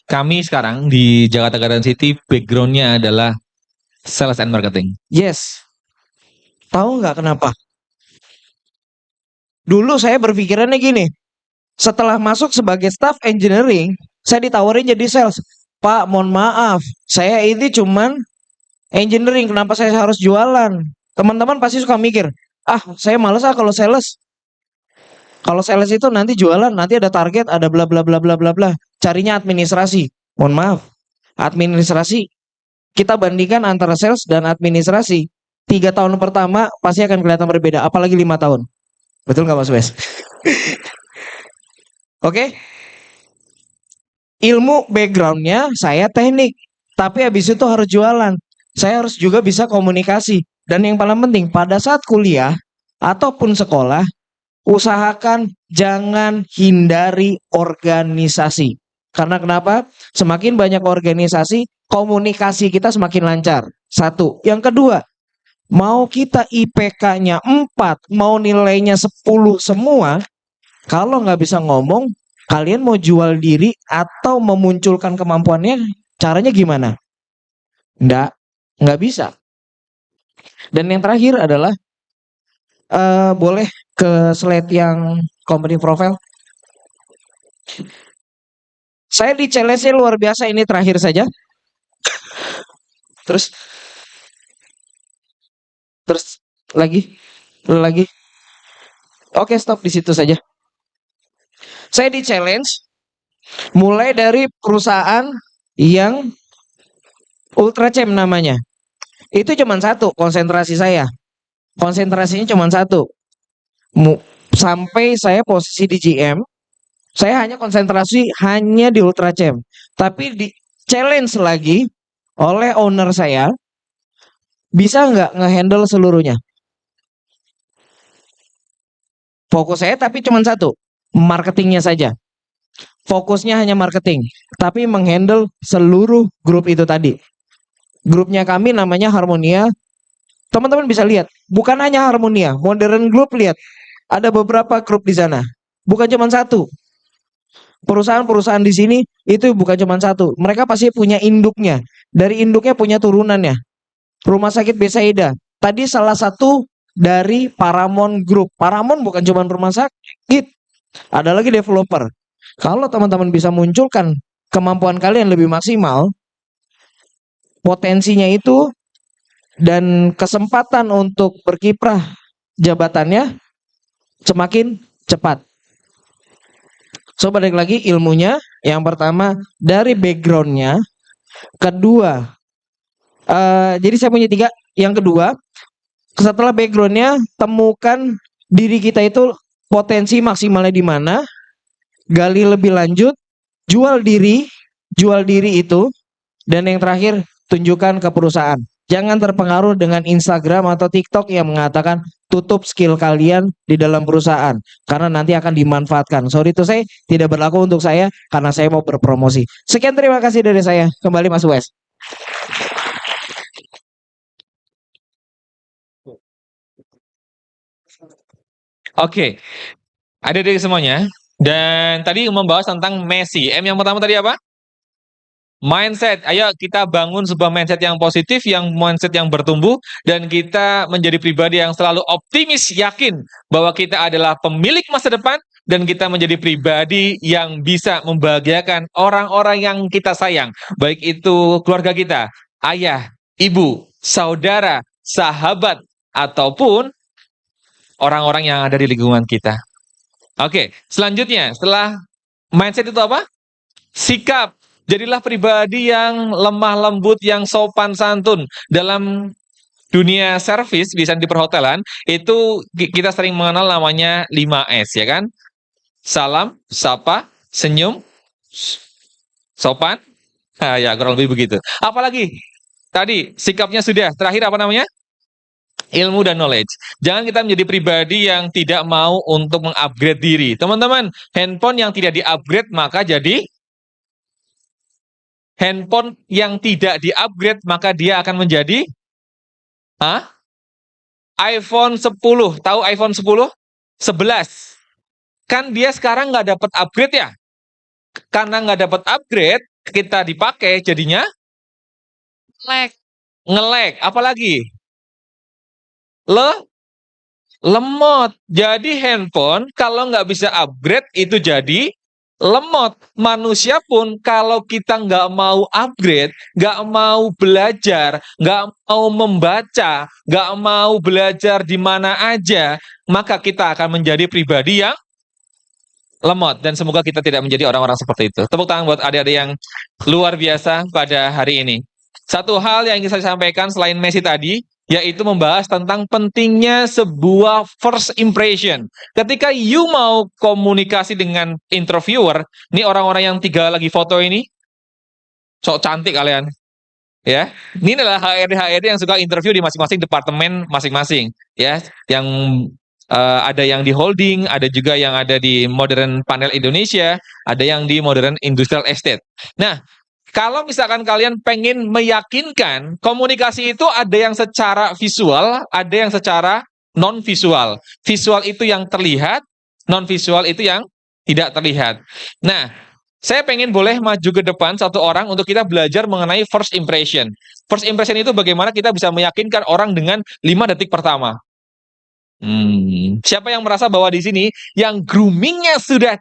kami sekarang di Jakarta Garden City backgroundnya adalah sales and marketing. Yes. Tahu nggak kenapa? Dulu saya berpikirannya gini, setelah masuk sebagai staff engineering, saya ditawarin jadi sales. Pak, mohon maaf, saya ini cuman engineering, kenapa saya harus jualan? Teman-teman pasti suka mikir, saya males kalau sales. Kalau sales itu nanti jualan, nanti ada target, ada bla bla bla bla bla bla. Carinya administrasi. Mohon maaf, administrasi kita bandingkan antara sales dan administrasi. 3 tahun pertama pasti akan kelihatan berbeda, apalagi 5 tahun. Betul nggak Mas Wes? Oke. Ilmu backgroundnya saya teknik, tapi habis itu harus jualan. Saya harus juga bisa komunikasi. Dan yang paling penting, pada saat kuliah ataupun sekolah, usahakan jangan hindari organisasi. Karena kenapa? Semakin banyak organisasi, komunikasi kita semakin lancar. Satu. Yang kedua, mau kita IPK-nya 4, mau nilainya 10 semua, kalau nggak bisa ngomong, Kalian mau jual diri atau memunculkan kemampuannya, caranya gimana? Nggak bisa. Dan yang terakhir adalah boleh ke slide yang company profile. Saya di challenge-nya luar biasa, ini terakhir saja. Terus lagi. Oke, stop di situ saja. Saya di challenge mulai dari perusahaan yang Ultracem namanya. Itu cuma satu konsentrasi saya. Konsentrasinya cuma satu. Sampai saya posisi di GM, saya hanya konsentrasi hanya di Ultracem. Tapi di challenge lagi oleh owner saya, bisa nggak ngehandle seluruhnya? Fokus saya tapi cuma satu, marketingnya saja. Fokusnya hanya marketing, tapi menghandle seluruh grup itu tadi. Grupnya kami namanya Harmonia. Teman-teman bisa lihat, bukan hanya Harmonia, Modern Group, lihat. Ada beberapa grup di sana. Bukan cuma satu. Perusahaan-perusahaan di sini itu bukan cuma satu. Mereka pasti punya induknya. Dari induknya punya turunannya. Rumah Sakit Bethesda. Tadi salah satu dari Paramount Group. Paramount bukan cuma rumah sakit. Ada lagi developer. Kalau teman-teman bisa munculkan kemampuan kalian lebih maksimal, potensinya itu dan kesempatan untuk berkiprah jabatannya semakin cepat. So, balik lagi ilmunya. Yang pertama dari backgroundnya. Kedua, jadi saya punya 3. Yang kedua, setelah backgroundnya, temukan diri kita itu potensi maksimalnya di mana. Gali lebih lanjut, jual diri itu, dan yang terakhir tunjukkan ke perusahaan. Jangan terpengaruh dengan Instagram atau TikTok yang mengatakan tutup skill kalian di dalam perusahaan karena nanti akan dimanfaatkan. Sorry itu saya tidak berlaku untuk saya karena saya mau berpromosi. Sekian, terima kasih dari saya. Kembali Mas Wes. Oke, ada dari semuanya. Dan tadi membahas tentang Messi. M yang pertama tadi apa? Mindset. Ayo kita bangun sebuah mindset yang positif, mindset yang bertumbuh, dan kita menjadi pribadi yang selalu optimis, yakin bahwa kita adalah pemilik masa depan, dan kita menjadi pribadi yang bisa membahagiakan orang-orang yang kita sayang. Baik itu keluarga kita, ayah, ibu, saudara, sahabat, ataupun orang-orang yang ada di lingkungan kita. Oke, selanjutnya setelah mindset itu apa? Sikap. Jadilah pribadi yang lemah lembut, yang sopan santun. Dalam dunia servis, bisa di perhotelan, itu kita sering mengenal namanya 5S, ya kan? Salam, sapa, senyum, sopan. Ya, kurang lebih begitu. Apalagi? Tadi, sikapnya sudah. Terakhir apa namanya? Ilmu dan knowledge. Jangan kita menjadi pribadi yang tidak mau untuk mengupgrade diri. Teman-teman, handphone yang tidak di-upgrade maka jadi handphone yang tidak di-upgrade maka dia akan menjadi iPhone 10. Tahu iPhone 10? 11. Kan dia sekarang nggak dapat upgrade ya? Karena nggak dapat upgrade, kita dipakai jadinya nge-lag. Apalagi? Lemot. Jadi handphone kalau nggak bisa upgrade itu jadi lemot. Manusia pun kalau kita nggak mau upgrade, nggak mau belajar, nggak mau membaca, nggak mau belajar di mana aja, maka kita akan menjadi pribadi yang lemot. Dan semoga kita tidak menjadi orang-orang seperti itu. Tepuk tangan buat adik-adik yang luar biasa pada hari ini. Satu hal yang ingin saya sampaikan selain Messi tadi, yaitu membahas tentang pentingnya sebuah first impression. Ketika you mau komunikasi dengan interviewer, ini orang-orang yang 3 lagi foto ini, sok cantik kalian. Ya, ini adalah HRD yang suka interview di masing-masing departemen masing-masing. Ya, yang ada yang di holding, ada juga yang ada di Modern Panel Indonesia, ada yang di Modern Industrial Estate. Nah, kalau misalkan kalian pengen meyakinkan, komunikasi itu ada yang secara visual, ada yang secara non-visual. Visual itu yang terlihat, non-visual itu yang tidak terlihat. Nah, saya pengen boleh maju ke depan satu orang untuk kita belajar mengenai first impression. First impression itu bagaimana kita bisa meyakinkan orang dengan 5 detik pertama. Siapa yang merasa bahwa di sini yang groomingnya sudah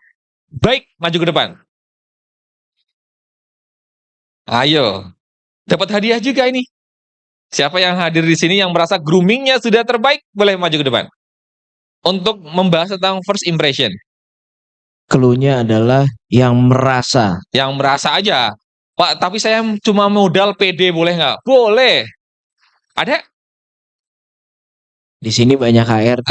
baik, maju ke depan. Ayo, dapat hadiah juga ini. Siapa yang hadir di sini yang merasa groomingnya sudah terbaik, boleh maju ke depan. Untuk membahas tentang first impression. Clue-nya adalah yang merasa. Yang merasa aja. Pak, tapi saya cuma modal PD, boleh nggak? Boleh. Ada? Di sini banyak HRD.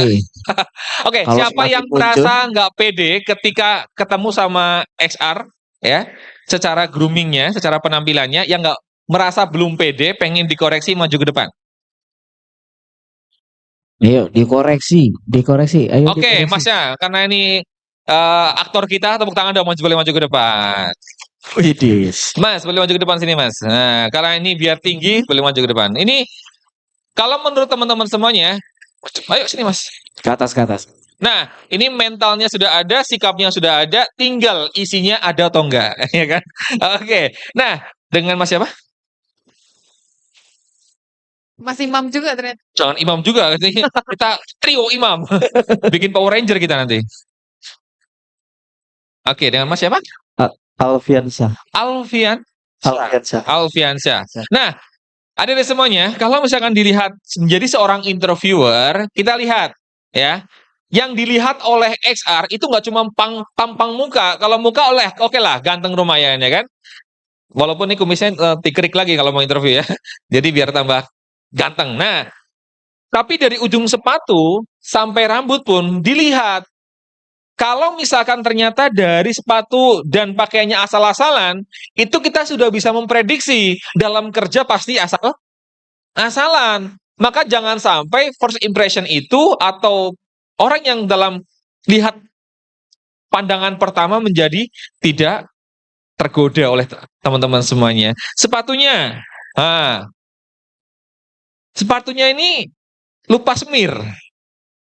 Oke, Kalau siapa semakin yang muncul- merasa nggak pede ketika ketemu sama XR, ya, secara groomingnya, secara penampilannya, yang nggak merasa belum pede, pengen dikoreksi, maju ke depan. Ayo dikoreksi. Ayo Oke, dikoreksi. Masnya, karena ini aktor kita, tepuk tangan dong, boleh maju ke depan. Widis. Mas, boleh maju ke depan sini, Mas. Nah, karena ini biar tinggi, boleh maju ke depan. Ini, kalau menurut teman-teman semuanya, ayo sini, Mas. Ke atas. Nah, ini mentalnya sudah ada, sikapnya sudah ada, tinggal isinya ada atau enggak, ya kan? Oke. Nah, dengan Mas siapa? Mas Imam juga ternyata. Jangan imam juga, kita trio imam. Bikin Power Ranger kita nanti. Oke, dengan Mas siapa? Alfiansyah. Alfiansyah. Nah, adik-adik semuanya, kalau misalkan dilihat menjadi seorang interviewer, kita lihat, ya. Yang dilihat oleh XR itu nggak cuma tampang muka. Kalau muka oke lah, ganteng lumayan, ya kan? Walaupun ini kumisnya dikerik lagi kalau mau interview ya. Jadi biar tambah ganteng. Nah, tapi dari ujung sepatu sampai rambut pun dilihat. Kalau misalkan ternyata dari sepatu dan pakaiannya asal-asalan, itu kita sudah bisa memprediksi dalam kerja pasti asalan. Maka jangan sampai first impression itu atau orang yang dalam lihat pandangan pertama menjadi tidak tergoda oleh teman-teman semuanya. Sepatunya ini lupa semir,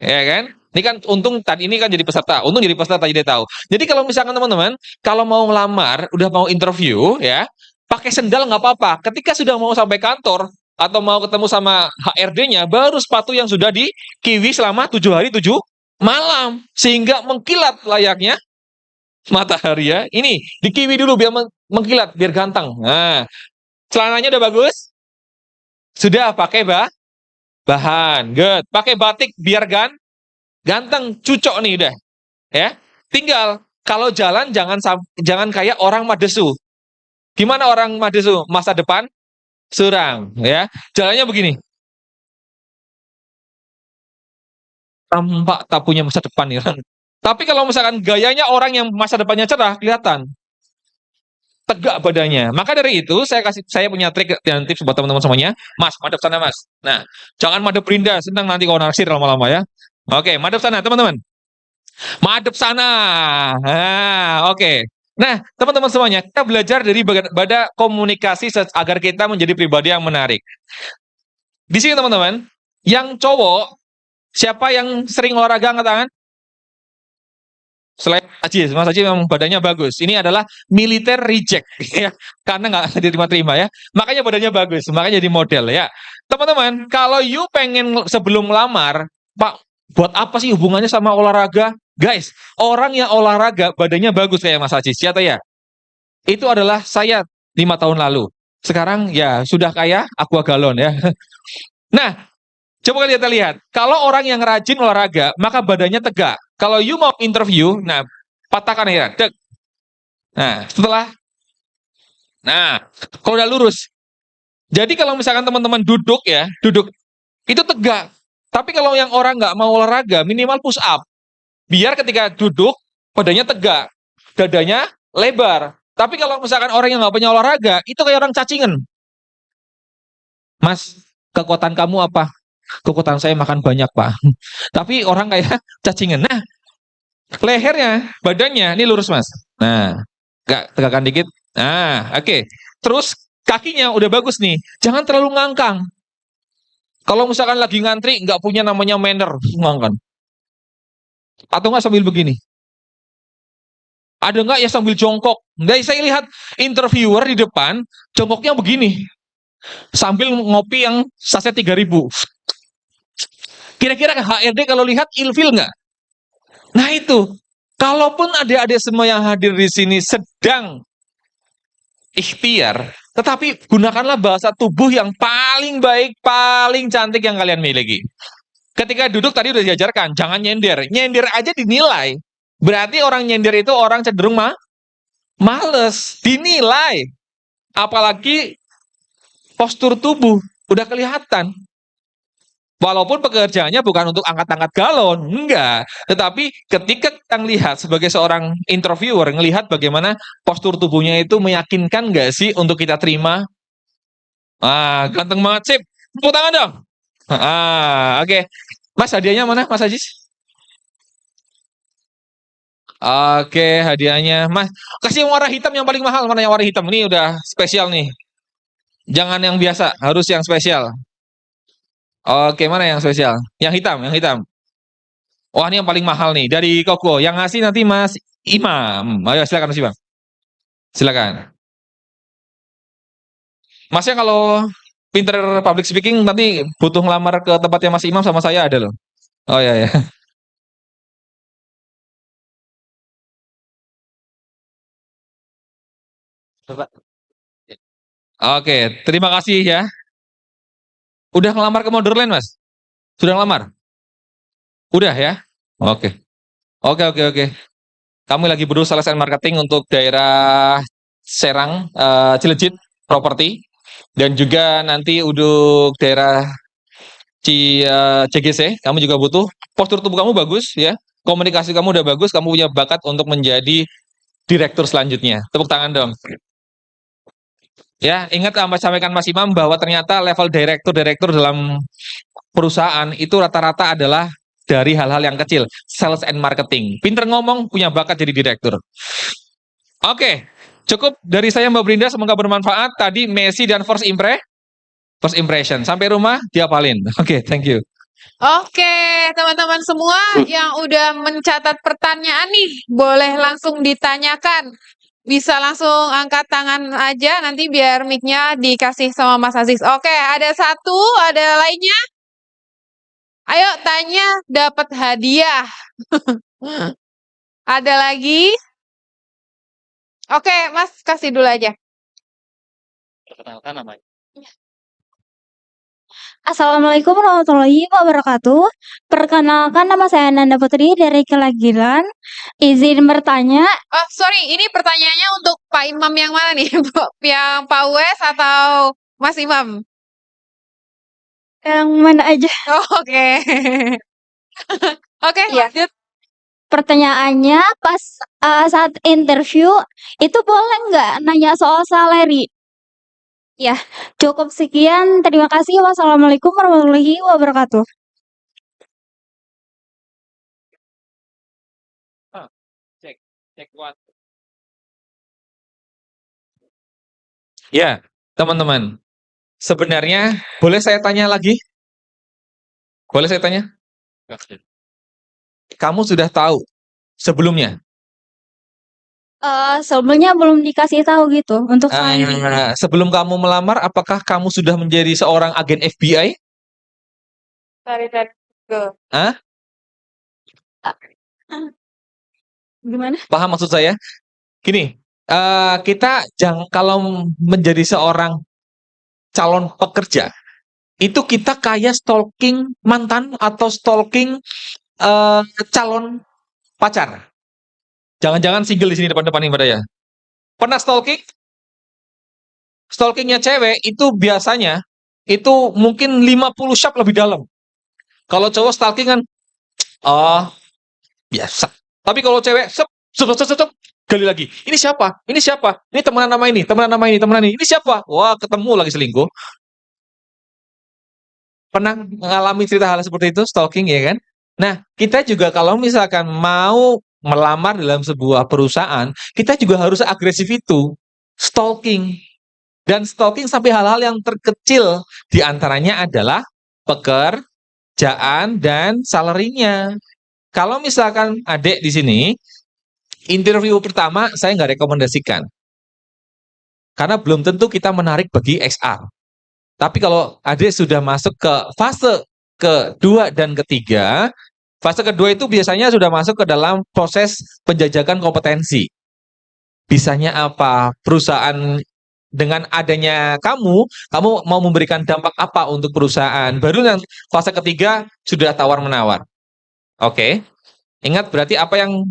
ya kan? Ini kan untung tadi ini kan jadi peserta, jadi tahu. Jadi kalau misalkan teman-teman, kalau mau ngelamar, udah mau interview, ya, pakai sendal nggak apa-apa. Ketika sudah mau sampai kantor atau mau ketemu sama HRD-nya, baru sepatu yang sudah dikiwi selama 7 hari 7 malam, sehingga mengkilat layaknya matahari ya. Ini dikiwi dulu biar mengkilat, biar ganteng. Nah, celananya udah bagus? Sudah pakai bahan, good. Pakai batik biar ganteng, cucok nih udah. Ya. Tinggal kalau jalan jangan kayak orang Madesu. Gimana orang Madesu? Masa depan suram, ya. Jalannya begini. Tampak tak punya masa depan nih. Tapi kalau misalkan gayanya orang yang masa depannya cerah, kelihatan tegak badannya. Maka dari itu saya punya trik dan tips buat teman-teman semuanya. Mas, madep sana Mas. Nah, jangan madep Brinda, senang nanti kalau naksir lama-lama ya. Oke, madep sana teman-teman. Madep sana. Nah, oke. Nah, teman-teman semuanya, kita belajar dari pada komunikasi agar kita menjadi pribadi yang menarik. Di sini teman-teman, yang cowok, siapa yang sering olahraga angkat tangan? Selain Mas Haji memang badannya bagus. Ini adalah militer reject ya, karena nggak diterima-terima ya. Makanya badannya bagus, makanya jadi model ya. Teman-teman, kalau you pengen sebelum melamar, Pak, buat apa sih hubungannya sama olahraga? Guys, orang yang olahraga badannya bagus kayak Mas Haji, siapa ya? Itu adalah saya 5 tahun lalu. Sekarang ya sudah kayak aqua galon ya. Nah, coba kita lihat, kalau orang yang rajin olahraga, maka badannya tegak. Kalau you mau interview, nah, patahkan ya, dek. Nah, kalau udah lurus. Jadi kalau misalkan teman-teman duduk, itu tegak. Tapi kalau yang orang nggak mau olahraga, minimal push up. Biar ketika duduk, badannya tegak, dadanya lebar. Tapi kalau misalkan orang yang nggak punya olahraga, itu kayak orang cacingan. Mas, kekuatan kamu apa? Kekuatan saya makan banyak, Pak. Tapi orang kayak cacingan. Nah, lehernya, badannya, ini lurus, Mas. Nah, tegakkan dikit. Nah, oke. Terus kakinya udah bagus nih. Jangan terlalu ngangkang. Kalau misalkan lagi ngantri, nggak punya namanya manner, ngangkang. Atau nggak sambil begini. Ada nggak ya sambil jongkok? Nggak, saya lihat interviewer di depan, jongkoknya begini. Sambil ngopi yang saset 3.000. Kira-kira HRD kalau lihat ilfil nggak? Nah itu, kalaupun adik-adik semua yang hadir di sini sedang ikhtiar, tetapi gunakanlah bahasa tubuh yang paling baik, paling cantik yang kalian miliki. Ketika duduk tadi udah diajarkan, jangan nyender. Nyender aja dinilai. Berarti orang nyender itu orang cenderung males. Dinilai. Apalagi postur tubuh. Udah kelihatan. Walaupun pekerjaannya bukan untuk angkat-angkat galon. Enggak. Tetapi ketika kita melihat sebagai seorang interviewer, ngelihat bagaimana postur tubuhnya itu meyakinkan nggak sih untuk kita terima? Ganteng banget, sip. Tepuk tangan dong. Oke. Mas, hadiahnya mana, Mas Ajis? Oke, hadiahnya. Mas, kasih yang warna hitam yang paling mahal. Mana yang warna hitam? Ini udah spesial nih. Jangan yang biasa, harus yang spesial. Oke, mana yang spesial? Yang hitam, yang hitam. Wah, ini yang paling mahal nih. Dari Koko. Yang ngasih nanti Mas Imam. Ayo, silakan Mas Imam. Silakan. Masnya kalau pinter public speaking nanti butuh ngelamar ke tempatnya Mas Imam sama saya ada loh. Oh ya ya. Oke, terima kasih ya. Udah ngelamar ke Modern Mas? Sudah ngelamar? Udah ya? Oke. Oke. Kami lagi berusaha sales and marketing untuk daerah Serang, Cilecit, properti. Dan juga nanti untuk daerah CGC, kamu juga butuh. Postur tubuh kamu bagus ya. Komunikasi kamu udah bagus, kamu punya bakat untuk menjadi direktur selanjutnya. Tepuk tangan dong. Ya, ingat sampaikan Mas Imam bahwa ternyata level direktur dalam perusahaan itu rata-rata adalah dari hal-hal yang kecil, sales and marketing. Pinter ngomong, punya bakat jadi direktur. Oke, cukup dari saya Mbak Brinda, semoga bermanfaat. Tadi Messi dan first impression. Sampai rumah diapalin. Oke, thank you. Oke, teman-teman semua yang udah mencatat pertanyaan nih, boleh langsung ditanyakan. Bisa langsung angkat tangan aja, nanti biar mic-nya dikasih sama Mas Aziz. Oke, ada satu, ada lainnya? Ayo tanya, dapat hadiah. Ada lagi? Oke, Mas, kasih dulu aja. Perkenalkan namanya. Assalamualaikum warahmatullahi wabarakatuh. Perkenalkan, nama saya Nanda Putri dari Kelagilan. Izin bertanya, Oh, sorry, ini pertanyaannya untuk Pak Imam yang mana nih? Yang Pak Wes atau Mas Imam? yang mana aja? Oh, oke. Oke, Iya. lanjut. Pertanyaannya pas saat interview itu boleh nggak nanya soal salary? Ya, cukup sekian. Terima kasih. Wassalamualaikum warahmatullahi wabarakatuh. Cek what? Ya, teman-teman. Sebenarnya boleh saya tanya lagi? Boleh saya tanya? Kamu sudah tahu sebelumnya? Sebelumnya belum dikasih tahu gitu untuk salary. Sebelum kamu melamar, apakah kamu sudah menjadi seorang agen FBI? Sorry, go. Hah? Gimana? Paham maksud saya? Gini, kita kalau menjadi seorang calon pekerja, itu kita kayak stalking mantan atau stalking calon pacar. Jangan-jangan single di sini depan-depan ini pada ya. Pernah stalking? Stalkingnya cewek itu biasanya itu mungkin 50 shop lebih dalam. Kalau cowok stalking kan, biasa. Tapi kalau cewek, sep, gali lagi. Ini siapa? Ini siapa? Ini temenan nama ini, temenan nama ini, temenan ini. Ini siapa? Wah, ketemu lagi selingkuh. Pernah mengalami cerita hal seperti itu, stalking ya kan? Nah, kita juga kalau misalkan mau melamar dalam sebuah perusahaan, kita juga harus agresif itu. Stalking. Dan stalking sampai hal-hal yang terkecil. Di antaranya adalah pekerjaan dan salarinya. Kalau misalkan adik di sini, interview pertama saya nggak rekomendasikan. Karena belum tentu kita menarik bagi XR. Tapi kalau Ade sudah masuk ke fase kedua dan ketiga, fase kedua itu biasanya sudah masuk ke dalam proses penjajakan kompetensi. Bisanya apa? Perusahaan dengan adanya kamu mau memberikan dampak apa untuk perusahaan? Baru yang fase ketiga sudah tawar-menawar. Oke. Ingat berarti apa yang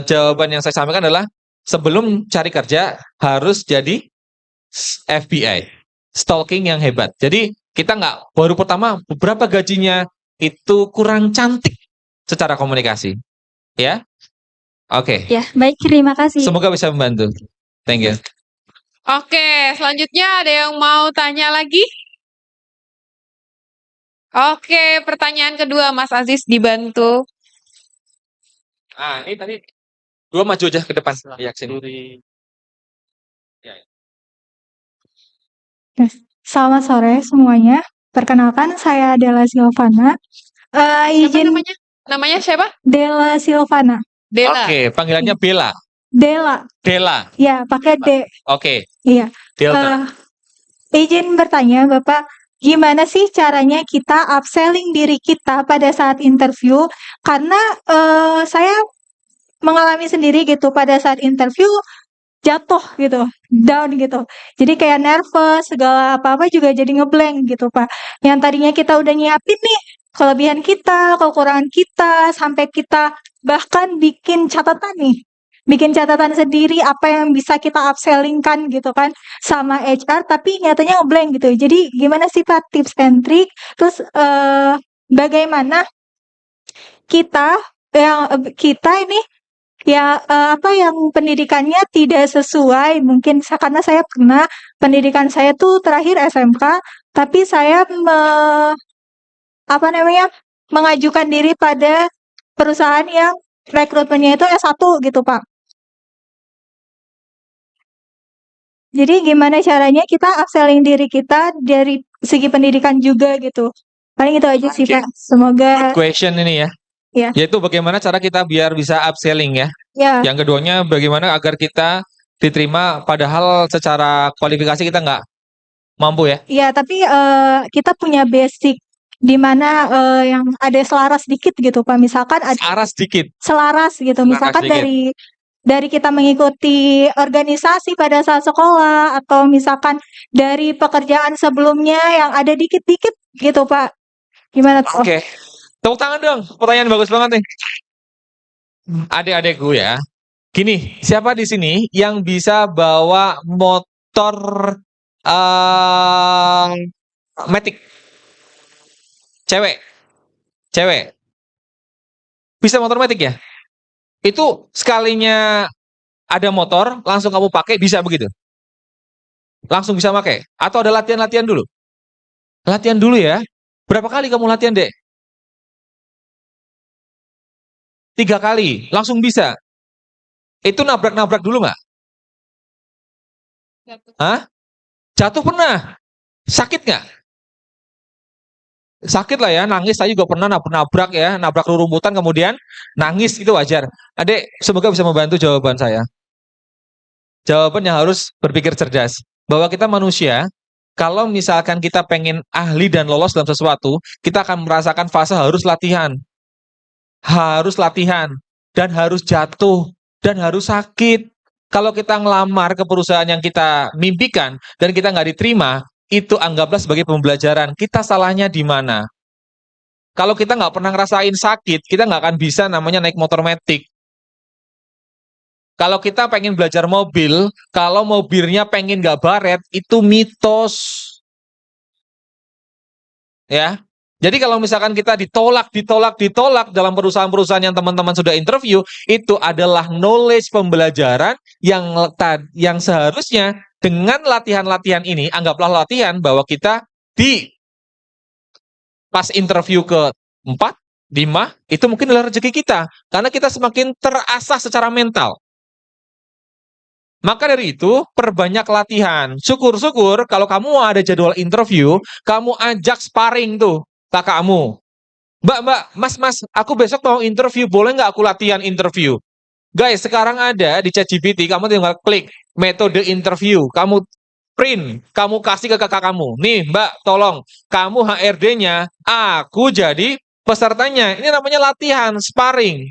jawaban yang saya sampaikan adalah sebelum cari kerja harus jadi FBI, stalking yang hebat. Jadi kita nggak baru pertama beberapa gajinya itu kurang cantik secara komunikasi, ya. Oke. Ya, baik, terima kasih. Semoga bisa membantu. Thank you. Oke, selanjutnya ada yang mau tanya lagi? Oke, pertanyaan kedua Mas Aziz dibantu. Ini tadi dua maju aja ke depan. Yaksin. Selamat sore semuanya. Perkenalkan, saya Della Silvana. Siapa Izin namanya? Namanya siapa? Della Silvana. Dela. Oke, panggilannya Bella. Della, Dela. ya pakai D. Oke, Iya. Delta. Izin bertanya, Bapak, gimana sih caranya kita upselling diri kita pada saat interview? Karena saya mengalami sendiri gitu pada saat interview jatuh gitu, down gitu. Jadi kayak nervous, segala apa-apa juga jadi ngeblank gitu, Pak. Yang tadinya kita udah nyiapin nih kelebihan kita, kekurangan kita, sampai kita bahkan bikin catatan nih. Bikin catatan sendiri apa yang bisa kita upselling-kan gitu kan sama HR, tapi nyatanya ngeblank gitu. Jadi gimana sih Pak tips and trick? Terus bagaimana kita ini ya apa yang pendidikannya tidak sesuai mungkin karena saya pernah pendidikan saya tuh terakhir SMK, tapi saya mengajukan diri pada perusahaan yang rekrutmennya itu S1 gitu, Pak. Jadi gimana caranya kita upselling diri kita dari segi pendidikan juga gitu. Paling itu aja sih, Oke. Pak. Semoga Question ini ya. ya. Yaitu bagaimana cara kita biar bisa upselling ya. Ya, Yang keduanya bagaimana agar kita diterima padahal secara kualifikasi kita nggak mampu ya. ya, tapi kita punya basic di mana yang ada selaras dikit gitu, Pak. Misalkan ada Arah sedikit. selaras gitu. Selaras Misalkan dikit. dari kita mengikuti organisasi pada saat sekolah atau misalkan dari pekerjaan sebelumnya yang ada dikit-dikit gitu, Pak. Gimana tuh? Oke. Tepuk tangan dong. Pertanyaan bagus banget nih. Adik-adikku ya. Gini, siapa di sini yang bisa bawa motor Matic? Cewek. Bisa motor Matic ya? Itu sekalinya ada motor, langsung kamu pakai, bisa begitu? Langsung bisa pakai? Atau ada latihan-latihan dulu? Latihan dulu ya. Berapa kali kamu latihan, Dek? 3 kali, langsung bisa. Itu nabrak-nabrak dulu nggak? Hah? Jatuh pernah? Sakit nggak? Sakit lah ya, nangis. Saya juga pernah nabrak ya, nabrak rerumputan kemudian nangis, itu wajar. Adik, semoga bisa membantu jawaban saya. Jawaban yang harus berpikir cerdas. Bahwa kita manusia, kalau misalkan kita pengen ahli dan lolos dalam sesuatu, kita akan merasakan fase harus latihan. Harus latihan. Dan harus jatuh. Dan harus sakit. Kalau kita ngelamar ke perusahaan yang kita mimpikan, dan kita nggak diterima, itu anggaplah sebagai pembelajaran. Kita salahnya di mana? Kalau kita nggak pernah ngerasain sakit, kita nggak akan bisa namanya naik motor Matic. Kalau kita pengen belajar mobil, kalau mobilnya pengen nggak baret, itu mitos. Ya. Jadi kalau misalkan kita ditolak dalam perusahaan-perusahaan yang teman-teman sudah interview, itu adalah knowledge pembelajaran yang seharusnya dengan latihan-latihan ini, anggaplah latihan bahwa kita di pas interview ke-4, 5, itu mungkin adalah rezeki kita. Karena kita semakin terasah secara mental. Maka dari itu, perbanyak latihan. Syukur-syukur kalau kamu ada jadwal interview, kamu ajak sparring tuh kakakmu. Mbak, mas, aku besok mau interview, boleh nggak aku latihan interview? Guys, sekarang ada di ChatGPT, kamu tinggal klik metode interview, kamu print, kamu kasih ke kakak kamu. Nih, Mbak, tolong, kamu HRD-nya, aku jadi pesertanya. Ini namanya latihan, sparring.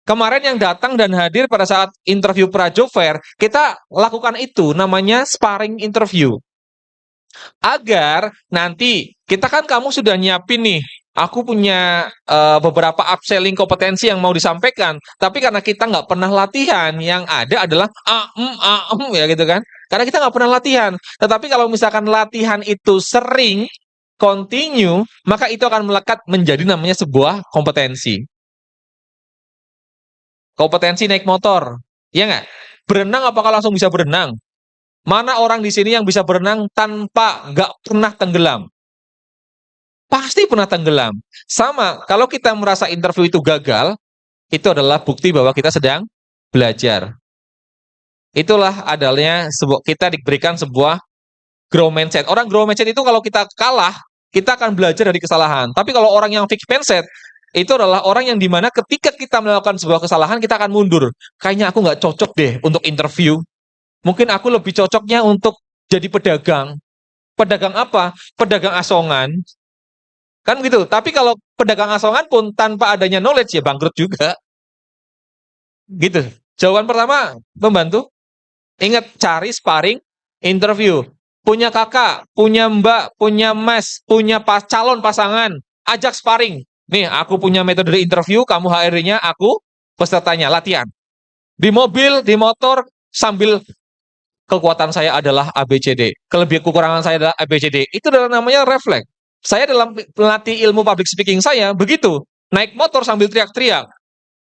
Kemarin yang datang dan hadir pada saat interview Prajob Fair, kita lakukan itu, namanya sparring interview. Agar nanti, kita kan kamu sudah nyiapin nih, aku punya beberapa upselling kompetensi yang mau disampaikan, tapi karena kita nggak pernah latihan, yang ada adalah ya gitu kan, karena kita nggak pernah latihan. Tetapi kalau misalkan latihan itu sering, continue, maka itu akan melekat menjadi namanya sebuah kompetensi. Kompetensi naik motor, ya nggak? Berenang apakah langsung bisa berenang? Mana orang di sini yang bisa berenang tanpa nggak pernah tenggelam? Pasti pernah tenggelam. Sama, kalau kita merasa interview itu gagal, itu adalah bukti bahwa kita sedang belajar. Itulah adalnya kita diberikan sebuah growth mindset. Orang growth mindset itu kalau kita kalah, kita akan belajar dari kesalahan. Tapi kalau orang yang fixed mindset, itu adalah orang yang dimana ketika kita melakukan sebuah kesalahan, kita akan mundur. Kayaknya aku nggak cocok deh untuk interview. Mungkin aku lebih cocoknya untuk jadi pedagang. Pedagang apa? Pedagang asongan. Kan gitu. Tapi kalau pedagang asongan pun tanpa adanya knowledge ya bangkrut juga. Gitu. Jawaban pertama membantu. Ingat, cari sparring interview. Punya kakak, punya mbak, punya mas, punya calon pasangan. Ajak sparring. Nih, aku punya metode interview, kamu HRD-nya, aku pesertanya, latihan. Di mobil, di motor, sambil kekuatan saya adalah ABCD. Kelebihan kekurangan saya adalah ABCD. Itu adalah namanya refleks. Saya dalam melatih ilmu public speaking saya, begitu. Naik motor sambil teriak-teriak.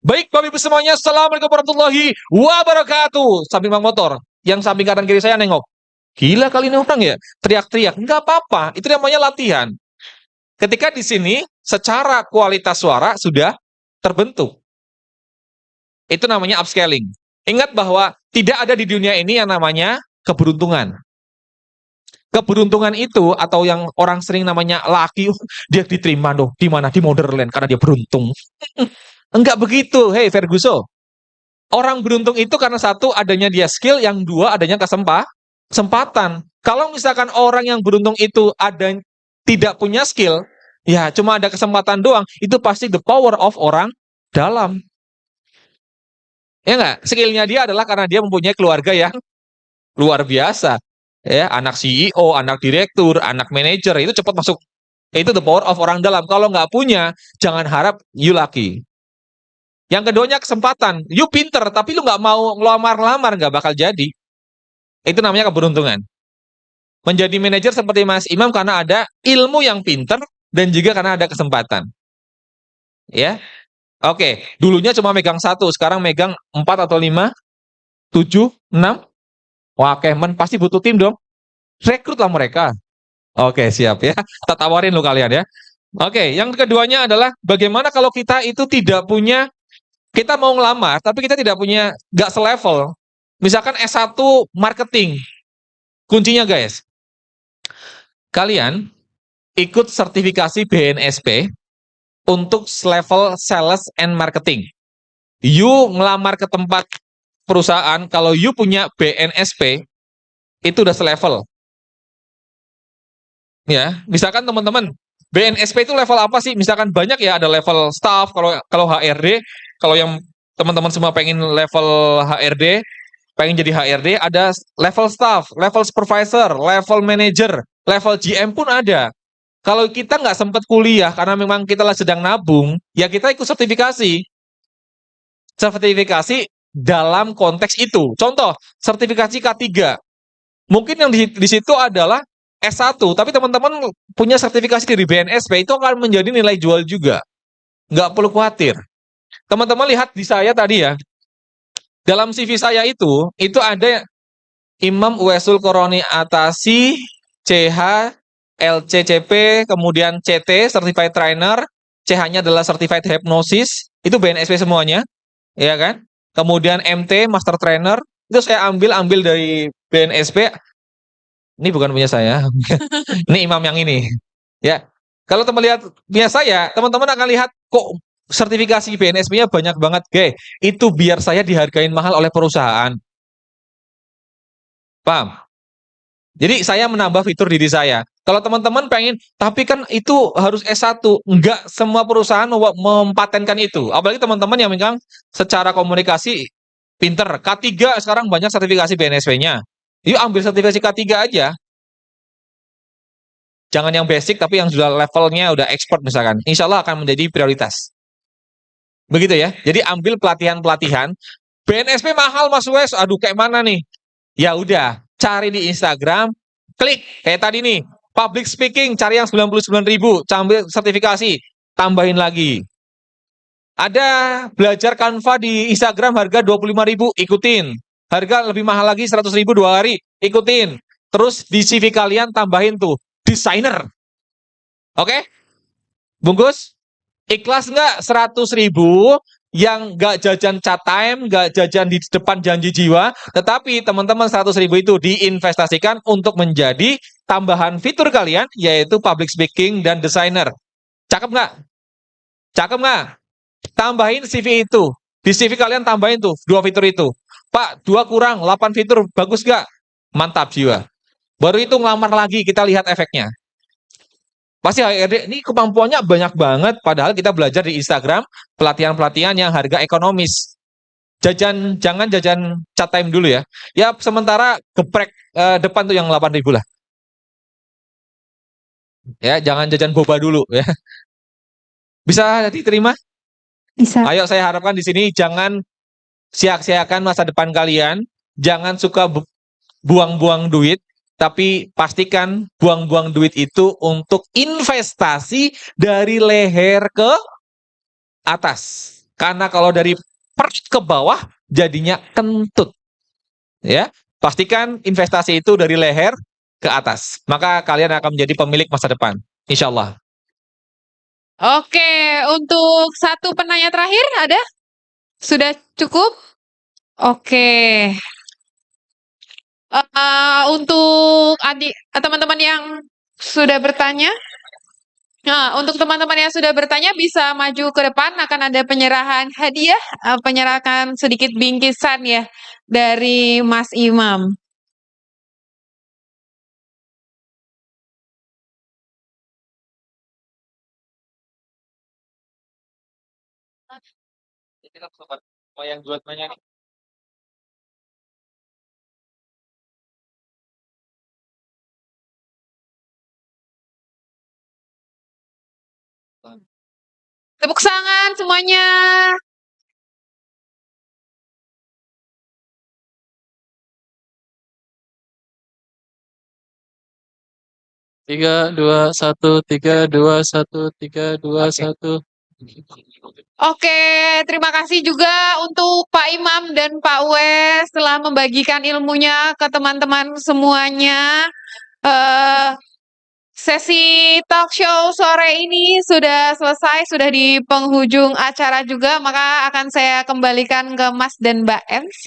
Baik, Bapak Ibu semuanya, Assalamualaikum warahmatullahi wabarakatuh. Sambil motor. Yang samping kanan kiri saya nengok. Gila kali ini orang ya, teriak-teriak. Enggak apa-apa, itu namanya latihan. Ketika di sini, secara kualitas suara sudah terbentuk. Itu namanya upscaling. Ingat bahwa tidak ada di dunia ini yang namanya keberuntungan. Keberuntungan itu, atau yang orang sering namanya laki, dia diterima loh, di mana? Di Motherland, karena dia beruntung. Enggak begitu, hey Ferguson. Orang beruntung itu karena satu, adanya dia skill, yang dua, adanya kesempatan. Kalau misalkan orang yang beruntung itu tidak punya skill, ya cuma ada kesempatan doang, itu pasti the power of orang dalam. Ya enggak? Skillnya dia adalah karena dia mempunyai keluarga yang luar biasa. Ya, anak CEO, anak direktur, anak manajer, itu cepat masuk. Itu the power of orang dalam. Kalau nggak punya, jangan harap you lucky. Yang keduanya kesempatan. You pinter, tapi lu nggak mau ngelamar-lamar, nggak bakal jadi. Itu namanya keberuntungan. Menjadi manajer seperti Mas Imam karena ada ilmu yang pinter dan juga karena ada kesempatan. Ya, oke. Dulunya cuma megang 1, sekarang megang 4 atau 5, 7, 6. Wah, Kemen pasti butuh tim dong. Rekrutlah mereka. Oke, siap ya. Kita tawarin lo kalian ya. Oke, yang keduanya adalah bagaimana kalau kita itu tidak punya, kita mau ngelamar, tapi kita tidak punya, nggak selevel. Misalkan S1 marketing. Kuncinya guys, kalian ikut sertifikasi BNSP untuk level sales and marketing. You ngelamar ke tempat perusahaan, kalau you punya BNSP, itu udah selevel. Ya, misalkan teman-teman, BNSP itu level apa sih? Misalkan banyak ya, ada level staff, kalau HRD, kalau yang teman-teman semua pengen level HRD, pengen jadi HRD, ada level staff, level supervisor, level manager, level GM pun ada. Kalau kita nggak sempat kuliah karena memang kita sedang nabung, ya kita ikut sertifikasi. Sertifikasi dalam konteks itu. Contoh, sertifikasi K3. Mungkin yang di situ adalah S1, tapi teman-teman punya sertifikasi dari BNSP, itu akan menjadi nilai jual juga. Nggak perlu khawatir. Teman-teman lihat di saya tadi ya, dalam CV saya itu ada Imam Uwaisul Qaroni Atasi, CH, LCCP, kemudian CT, Certified Trainer, CH-nya adalah Certified Hypnosis, itu BNSP semuanya, ya kan? Kemudian MT, Master Trainer, itu saya ambil dari BNSP. Ini bukan punya saya, ini Imam yang ini, ya. Kalau teman lihat punya saya, teman-teman akan lihat kok sertifikasi BNSP-nya banyak banget, guys. Itu biar saya dihargain mahal oleh perusahaan. Paham? Jadi saya menambah fitur diri saya. Kalau teman-teman pengen, tapi kan itu harus S1. Enggak semua perusahaan mempatenkan itu. Apalagi teman-teman yang memang secara komunikasi pinter. K3 sekarang banyak sertifikasi BNSP-nya. Yuk ambil sertifikasi K3 aja. Jangan yang basic, tapi yang sudah levelnya udah expert misalkan. Insya Allah akan menjadi prioritas. Begitu ya. Jadi ambil pelatihan-pelatihan. BNSP mahal Mas Wes. Aduh kayak mana nih? Ya udah, cari di Instagram, klik kayak tadi nih. Public speaking, cari yang 99.000, ambil sertifikasi, tambahin lagi. Ada belajar Canva di Instagram harga 25.000, ikutin. Harga lebih mahal lagi 100.000 2 hari, ikutin. Terus di CV kalian tambahin tuh, desainer. Oke? Bungkus? Ikhlas nggak 100.000 yang nggak jajan chat time, nggak jajan di depan janji jiwa, tetapi teman-teman 100.000 itu diinvestasikan untuk menjadi tambahan fitur kalian, yaitu public speaking dan desainer. Cakep nggak? Cakep nggak? Tambahin CV itu. Di CV kalian tambahin tuh 2 fitur itu. Pak, 2 kurang, 8 fitur, bagus nggak? Mantap jiwa. Baru itu ngelamar lagi, kita lihat efeknya. Pasti HRD ini kemampuannya banyak banget, padahal kita belajar di Instagram pelatihan-pelatihan yang harga ekonomis. Jangan jajan chat time dulu ya. Ya sementara geprek depan tuh yang 8.000 lah. Ya, jangan jajan boba dulu ya. Bisa diterima? Bisa. Ayo saya harapkan di sini jangan sia-siakan masa depan kalian, jangan suka buang-buang duit. Tapi pastikan buang-buang duit itu untuk investasi dari leher ke atas. Karena kalau dari perut ke bawah jadinya kentut. Ya, pastikan investasi itu dari leher ke atas. Maka kalian akan menjadi pemilik masa depan. Insya Allah. Oke, untuk satu penanya terakhir ada? Sudah cukup? Oke. Untuk teman-teman yang sudah bertanya, nah, untuk teman-teman yang sudah bertanya bisa maju ke depan, akan ada penyerahan hadiah, penyerahan sedikit bingkisan ya dari Mas Imam. Yang buat nanya nih. Tepuk tangan semuanya. Tiga, dua, satu, 3, 2, 1, 3, 2, 1. Oke, terima kasih juga untuk Pak Imam dan Pak Wes telah membagikan ilmunya ke teman-teman semuanya. Sesi talk show sore ini sudah selesai, sudah di penghujung acara juga, maka akan saya kembalikan ke Mas dan Mbak MC.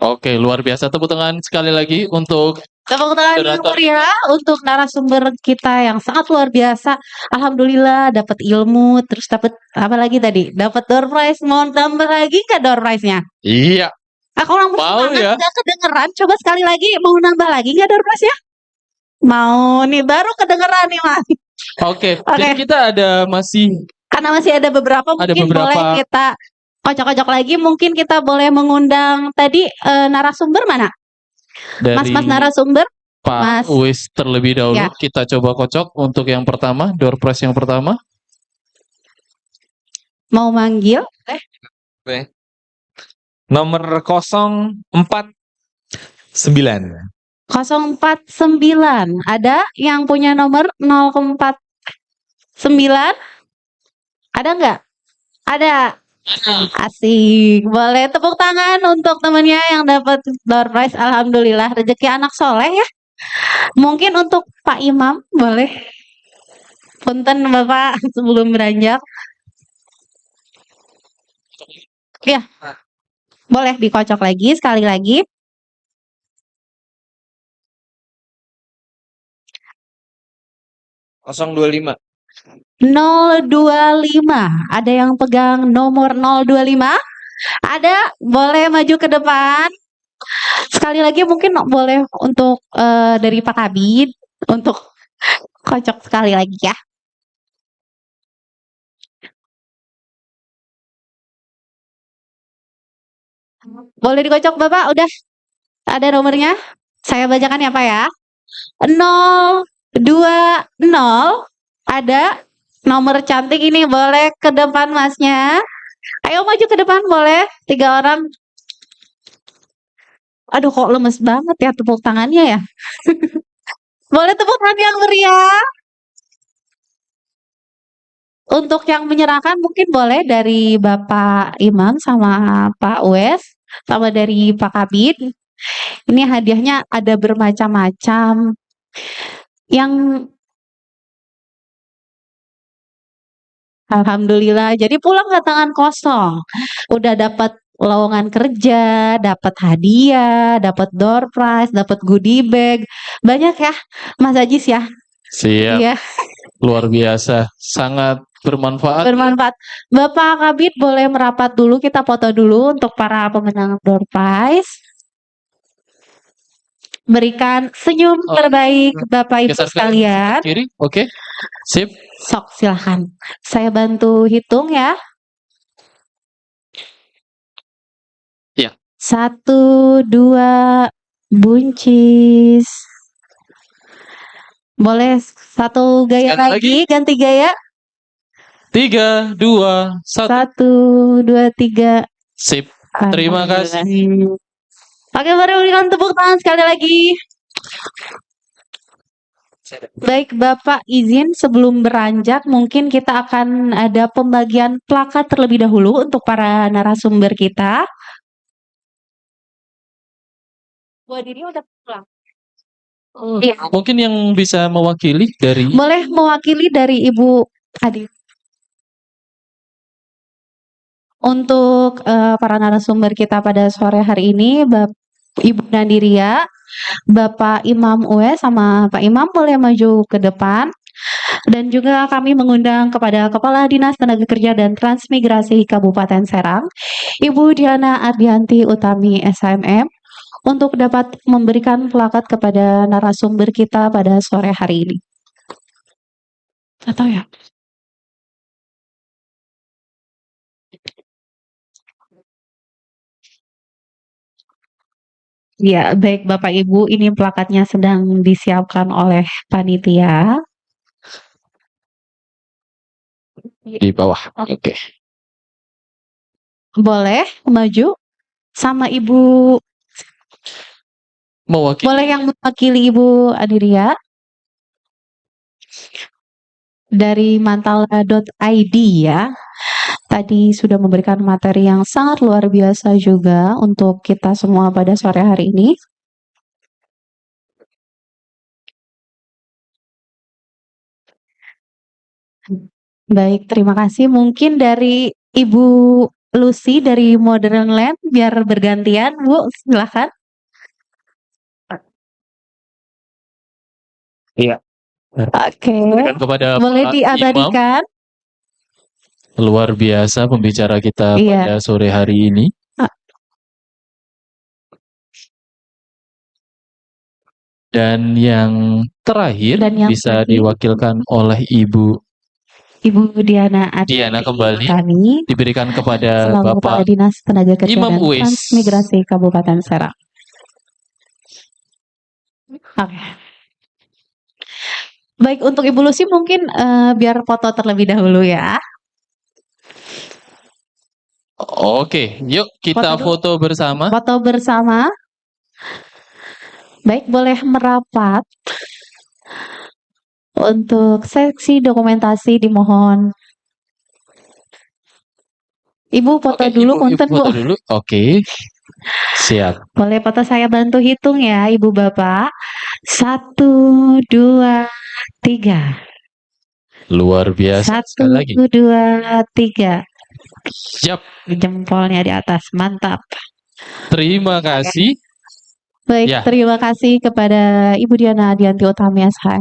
Oke, luar biasa. Tepuk tangan sekali lagi untuk Tepuk tangan yang moderator. meriah untuk narasumber kita yang sangat luar biasa. Alhamdulillah dapat ilmu, terus dapat apa lagi tadi? Dapat door prize. Mau tambah lagi nggak door prize-nya? Iya, Aku orang mau bersemangat ya. nggak kedengeran. Coba sekali lagi mau nambah lagi nggak door prize-nya? Mau nih baru kedengeran nih Mas. Oke, Oke. jadi kita ada masih Karena masih ada beberapa Ada mungkin boleh beberapa. kita kocok-kocok lagi. Mungkin kita boleh mengundang tadi narasumber mana? dari Mas narasumber. Pak Mas. Uwais terlebih dahulu. Ya. Kita coba kocok untuk yang pertama, door prize yang pertama. Mau manggil? Nomor 049. 049. Ada yang punya nomor 049? Ada nggak? Ada. Asik. Boleh tepuk tangan untuk temannya yang dapat door prize. Alhamdulillah rezeki anak soleh ya. Mungkin untuk Pak Imam boleh. Punten Bapak sebelum beranjak. Ya. Boleh dikocok lagi sekali lagi. Kosong 25. 025. Ada yang pegang nomor 025? Ada? Boleh maju ke depan. Sekali lagi mungkin boleh untuk dari Pak Kabid untuk kocok sekali lagi ya. Boleh dikocok Bapak? Udah ada nomornya? Saya bacakan ya Pak ya. 020. Ada nomor cantik ini, boleh ke depan Masnya. Ayo maju ke depan boleh. 3 orang. Aduh kok lemes banget ya tepuk tangannya ya. Boleh tepuk tangan yang meriah. Untuk yang menyerahkan mungkin boleh dari Bapak Imam sama Pak Wes sama dari Pak Kabid. Ini hadiahnya ada bermacam-macam. Yang Alhamdulillah, jadi pulang nggak tangan kosong. Udah dapat lowongan kerja, dapat hadiah, dapat door prize, dapat goodie bag. Banyak ya, Mas Ajis ya. Siap. Iya, Luar biasa. Sangat bermanfaat. bermanfaat. Bapak Kabid boleh merapat dulu, kita foto dulu untuk para pemenang door prize. Berikan senyum Oh, terbaik Bapak Ibu Geser ke sekalian. kiri. Oke. Sip. Sok silahkan. Saya bantu hitung ya. Ya. 1, 2, buncis. Boleh satu gaya Sekali lagi. lagi, ganti gaya. 3, 2, 1. 1, 2, 3. Sip. Terima kasih. Alhamdulillah. Oke, mari berikan tepuk tangan sekali lagi. Baik, Bapak izin sebelum beranjak mungkin kita akan ada pembagian plakat terlebih dahulu untuk para narasumber kita. Buat ini udah pulang. Oh, Iya. mungkin yang bisa mewakili dari Boleh mewakili dari Ibu Adi. Untuk para narasumber kita pada sore hari ini, Ibu Nadiria, Bapak Imam Uwe sama Pak Imam boleh maju ke depan. Dan juga kami mengundang kepada Kepala Dinas Tenaga Kerja dan Transmigrasi Kabupaten Serang, Ibu Diana Ardianti Utami SHMM, untuk dapat memberikan plakat kepada narasumber kita pada sore hari ini. Atau ya? Ya, baik Bapak Ibu, ini plakatnya sedang disiapkan oleh panitia. di bawah. Oke. Boleh maju sama Ibu, Mewakili. boleh yang mewakili Ibu Adiria dari mantala.id ya. Tadi sudah memberikan materi yang sangat luar biasa juga untuk kita semua pada sore hari ini. Baik, terima kasih. Mungkin dari Ibu Lucy dari Modern Land biar bergantian, Bu, silakan. Iya. Oke, Berikan kepada boleh Pak Imam. diabadikan. Luar biasa pembicara kita Iya. pada sore hari ini. Dan yang terakhir Dan yang bisa terakhir. diwakilkan oleh Ibu Ibu Diana Diana Ardianti kembali kami diberikan kepada selaku Kepala Bapak Dinas Tenaga Kerja Imam dan Uwais. Transmigrasi Kabupaten Serang. Oke. Baik, untuk Ibu Lucy mungkin biar foto terlebih dahulu ya. Oke, yuk kita foto bersama. Foto bersama. Baik, boleh merapat. Untuk seksi dokumentasi dimohon. Ibu foto Oke, dulu, Ibu punten Bu. foto dulu. Oke. Siap. Boleh foto saya bantu hitung ya, Ibu Bapak. 1, 2, 3. Luar biasa. 1, Sekali lagi. 2, 3. Siap. Jempolnya di atas, mantap. Terima kasih. Baik, Ya. terima kasih kepada Ibu Diana Ardianti Utami SH.